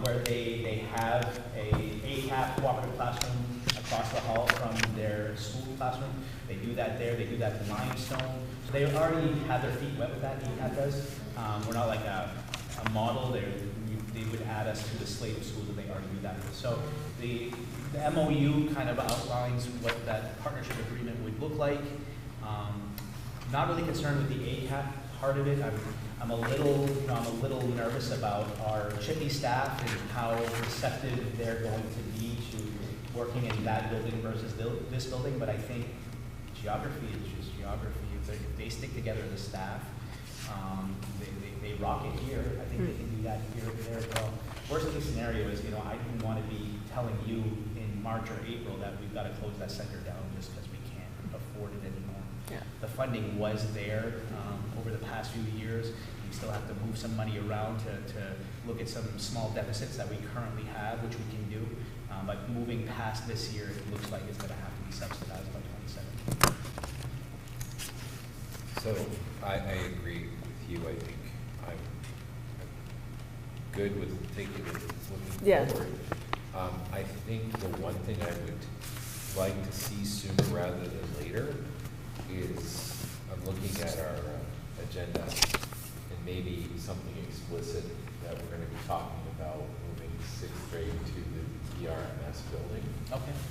Where they have a ACAP cooperative classroom across the hall from their school classroom. They do that there, they do that in Limestone. So they already have their feet wet with that, ACAP does. We're not like a model, they would add us to the slate of schools that they already do that. So the MOU kind of outlines what that partnership agreement would look like. Not really concerned with the ACAP part of it. I'm a little nervous about our Chippy staff and how receptive they're going to be to working in that building versus this building. But I think geography is just geography. If they stick together as a staff, they rock it here. I think they can do that here and there as well. Worst case scenario is, I didn't want to be telling you in March or April that we've got to close that center down just because we can't afford it anymore. Yeah. The funding was there over the past few years. We still have to move some money around to look at some small deficits that we currently have, which we can do. But moving past this year, it looks like it's going to have to be subsidized by 2027. So I agree with you. I think I'm good with looking forward. I think the one thing I would like to see sooner rather than later is I'm looking at our agenda and maybe something explicit that we're going to be talking about moving 6th grade to the ERMS building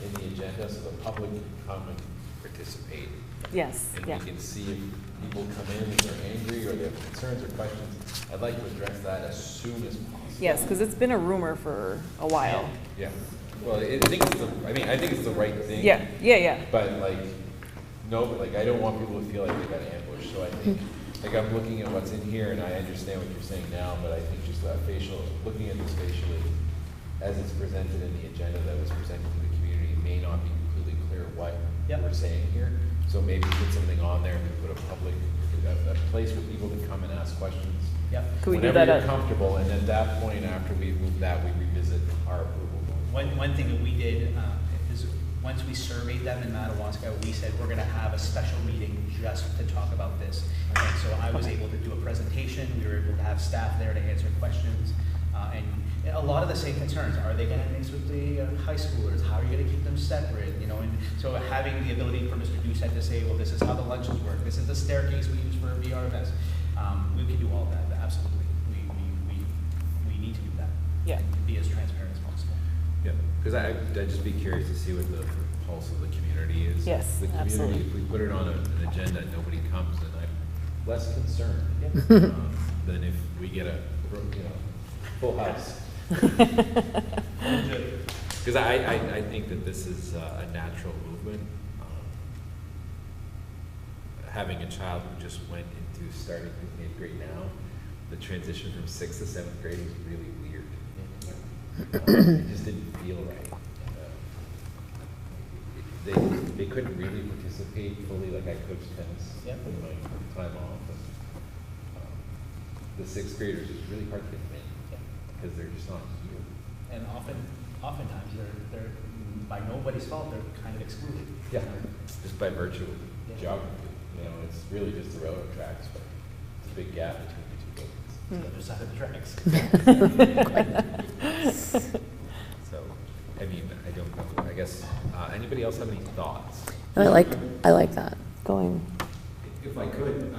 in the agenda, so the public can come and participate. Yes, And yeah. we can see if people come in and they're angry or they have concerns or questions. I'd like to address that as soon as possible. Yes, because it's been a rumor for a while. Yeah. Well, I think it's the right thing. Yeah. But no, I don't want people to feel like they got ambushed. So I think like I'm looking at what's in here and I understand what you're saying now, but I think just looking at this facially, as it's presented in the agenda that was presented to the community, it may not be completely clear what Yep. we're saying here. So maybe put something on there, and put a place for people to come and ask questions. Yep. Could we do Whenever that you're at, comfortable, and at that point, after we move that, we revisit our approval. One thing that we did is, once we surveyed them in Madawaska, we said, we're gonna have a special meeting just to talk about this. And so I was able to do a presentation, we were able to have staff there to answer questions, and a lot of the same concerns. Are they gonna mix with the high schoolers? How are you gonna keep them separate? You know, and so having the ability for Mr. Doucette to say, well, this is how the lunches work, this is the staircase we use for VRMS. We can do all that, absolutely. We need to do that. Yeah. And be as transparent as possible. Yeah, because I'd just be curious to see what the pulse of the community is. Yes, The community, absolutely. if we put it on an agenda and nobody comes, then I'm less concerned than if we get a, full house. Because I think that this is a natural movement. Having a child who just went into starting in 8th grade now, the transition from 6th to 7th grade was really weird. It just didn't feel right. They couldn't really participate fully like I coached tennis Yep. in my time off. And, the 6th graders, it's really hard to get them in because they're just not here. And oftentimes they're by nobody's fault, they're kind of excluded. Yeah, just by virtue of Yeah. geography. It's really just the railroad tracks, but it's a big gap between the two buildings. The other side of the tracks. So, I mean, I don't know. I guess, anybody else have any thoughts? I like that, going, If I could,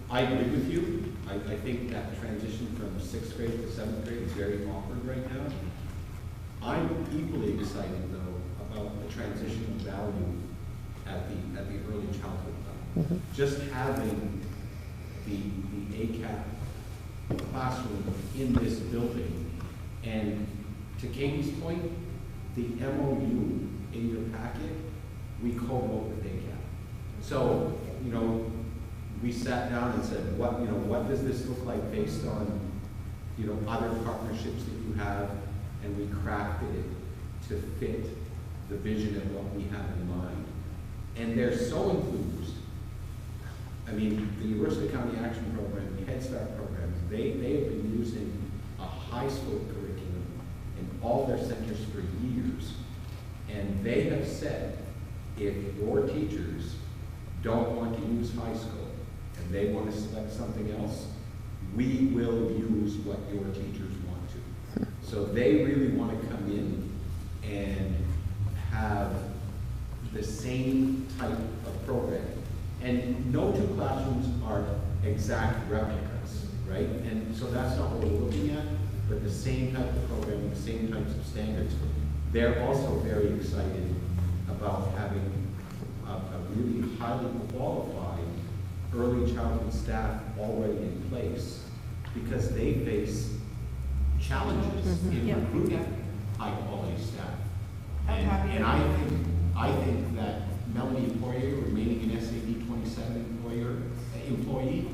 I agree with you. I think that transition from 6th grade to 7th grade is very awkward right now. I'm equally excited though about the transition of value at the early childhood level. Just having the ACAP classroom in this building, and to Katie's point, the MOU in your packet, we co-wrote with ACAP. So, we sat down and said, what does this look like based on, other partnerships that you have, and we crafted it to fit the vision of what we have in mind. And they're so enthused. I mean, the University County Action Program, the Head Start programs, they have been using a high school curriculum in all their centers for years. And they have said, if your teachers don't want to use high school and they want to select something else, we will use what your teachers want to. So they really want to come in and have the same type of program. And no two classrooms are exact replicas, right? And so that's not what we're looking at, but the same type of programming, the same types of standards. They're also very excited about having a really highly qualified early childhood staff already in place, because they face challenges in recruiting high quality staff. And I think that Melanie Poirier remaining an SAD 27 employee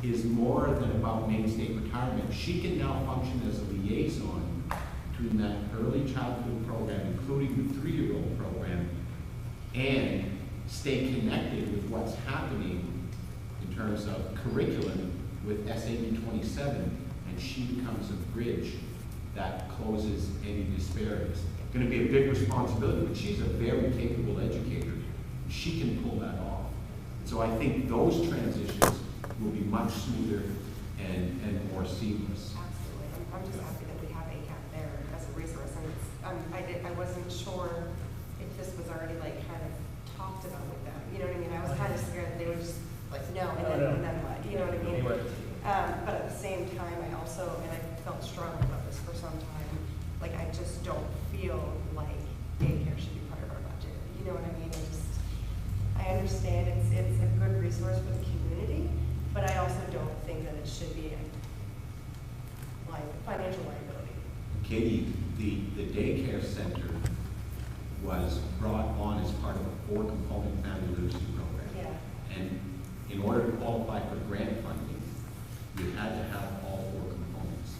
is more than about Maine State retirement. She can now function as a liaison between that early childhood program, including the 3-year-old program, and stay connected with what's happening in terms of curriculum with SAD 27, and she becomes a bridge that closes any disparities. Going to be a big responsibility, but she's a very capable educator. She can pull that off. So I think those transitions will be much smoother and more seamless. Absolutely. I'm just happy that we have ACAP there as a resource. And I wasn't sure if this was already like kind of talked about with them. You know what I mean? I was kind of scared that they would just like, no, and then what? You know what I mean? But at the same time, I felt strongly about this for some time. Like, I just don't feel like daycare should be part of our budget. You know what I mean? I understand it's a good resource for the community, but I also don't think that it should be like financial liability. Katie, the daycare center was brought on as part of a 4-component family literacy program. Yeah. And in order to qualify for grant funding, you had to have all 4 components.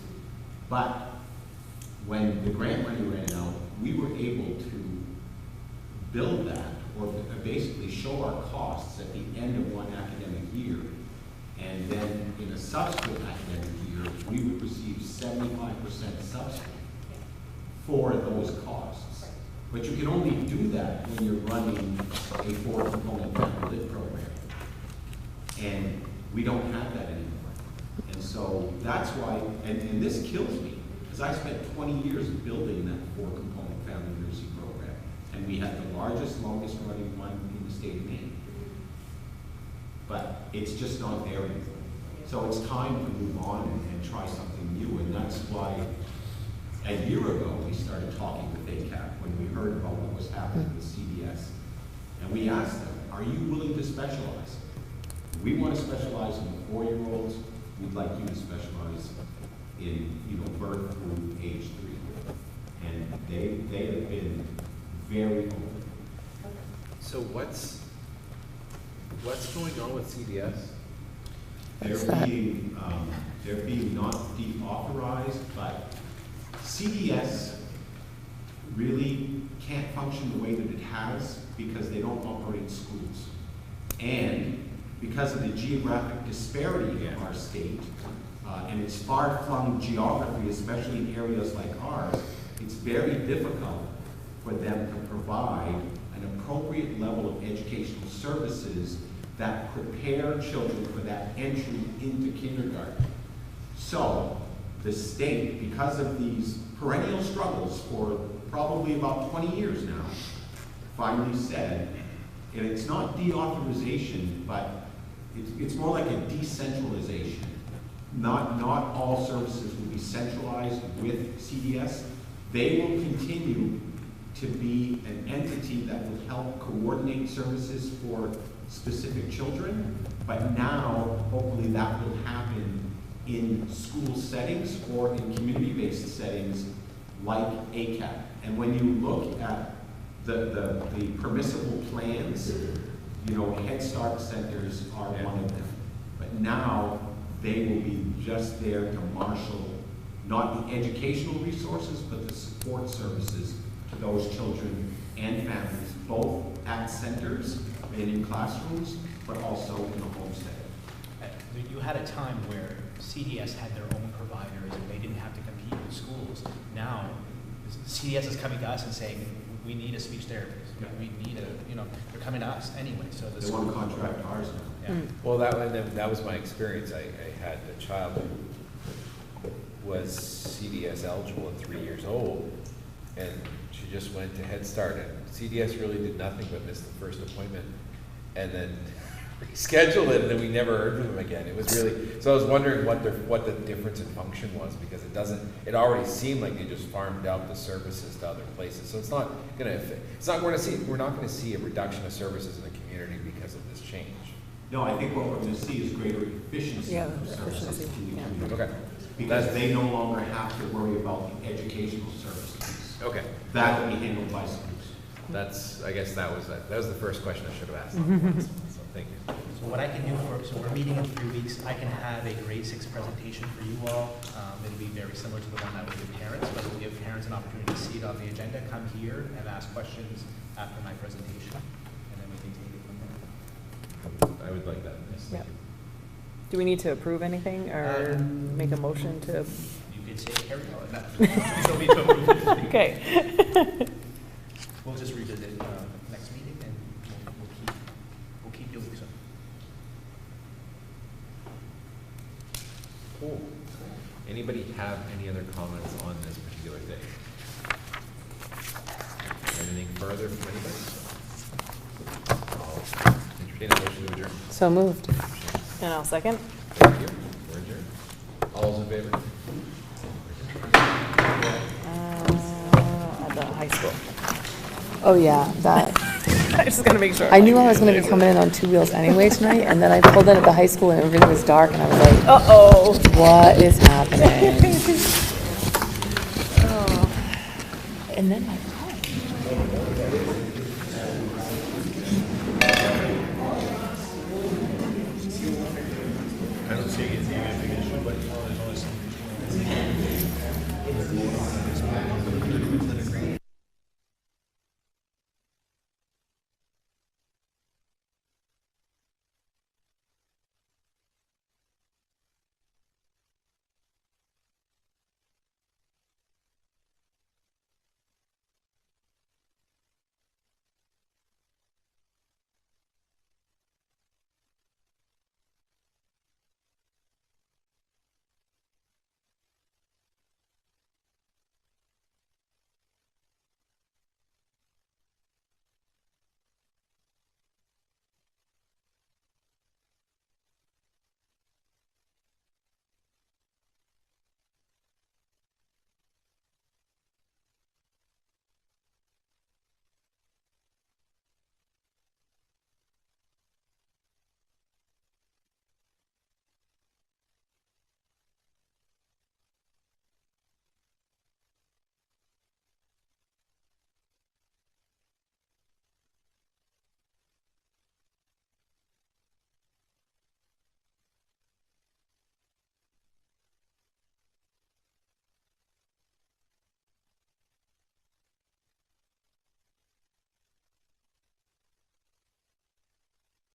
But when the grant money ran out, we were able to build that, or basically show our costs at the end of one academic year. And then in a subsequent academic year, we would receive 75% subsidy for those costs. But you can only do that when you're running a 4-component family lit program. And we don't have that anymore. And so that's why, and this kills me, because I spent 20 years building that 4-component family literacy program. And we had the largest, longest running one in the state of Maine. But it's just not there anymore. So it's time to move on and try something new. And that's why a year ago we started talking with ACAP when we heard about what was happening with CDS. And we asked them, are you willing to specialize? We want to specialize in the 4-year-olds. We'd like you to specialize in, birth through age 3. And they have been very open. So what's going on with CDS? They're being not deauthorized, but CDS really can't function the way that it has because they don't operate schools. And because of the geographic disparity in our state, and its far-flung geography, especially in areas like ours, it's very difficult for them to provide an appropriate level of educational services that prepare children for that entry into kindergarten. So the state, because of these perennial struggles for probably about 20 years now, finally said, and it's not deauthorization, but it's more like a decentralization. Not all services will be centralized with CDS. They will continue to be an entity that will help coordinate services for specific children, but now hopefully that will happen in school settings or in community-based settings like ACAP. And when you look at the permissible plans, Head Start centers are one of them. But now they will be just there to marshal not the educational resources, but the support services to those children and families, both at centers and in classrooms, but also in the home setting. You had a time where CDS had their own providers and they didn't have to compete with schools. Now, CDS is coming to us and saying, we need a speech therapist. We need they're coming to us anyway. So they want to contract ours now. Yeah. Well, that was my experience. I had a child who was CDS eligible at 3 years old, and she just went to Head Start, and CDS really did nothing but miss the first appointment, and then rescheduled it, and then we never heard from them again. It was really, so I was wondering what the difference in function was, because it already seemed like they just farmed out the services to other places. So we're not going to see a reduction of services in the community because of this change. No, I think what we're going to see is greater efficiency Yeah, of services efficiency, in the yeah. community. Okay. Because they no longer have to worry about the educational services. Okay. That will be handled by schools. I guess that was the first question I should have asked. So thank you. So what I can do so we're meeting in 3 weeks, I can have a grade 6 presentation for you all. It'll be very similar to the one that we give parents, but it'll give parents an opportunity to see it on the agenda, come here and ask questions after my presentation, and then we can take it from there. I would like that. Yes, thank Yep. you. Do we need to approve anything or make a motion to? You could say carry on. She'll be approved. Okay. We'll just revisit next meeting, and we'll keep doing so. Cool. Anybody have any other comments on this particular thing? Anything further from anybody? I'll entertain a motion to adjourn. So moved. And I'll second. Thank you. We're adjourned. All those in favor? At the high school. Oh, yeah, that. I'm just gonna make sure. I knew I was going to be coming in on 2 wheels anyway tonight, and then I pulled in at the high school and everything was dark, and I was like, Uh-oh. what is happening? Oh. And then my car. I don't see it being a big issue, but there's only some.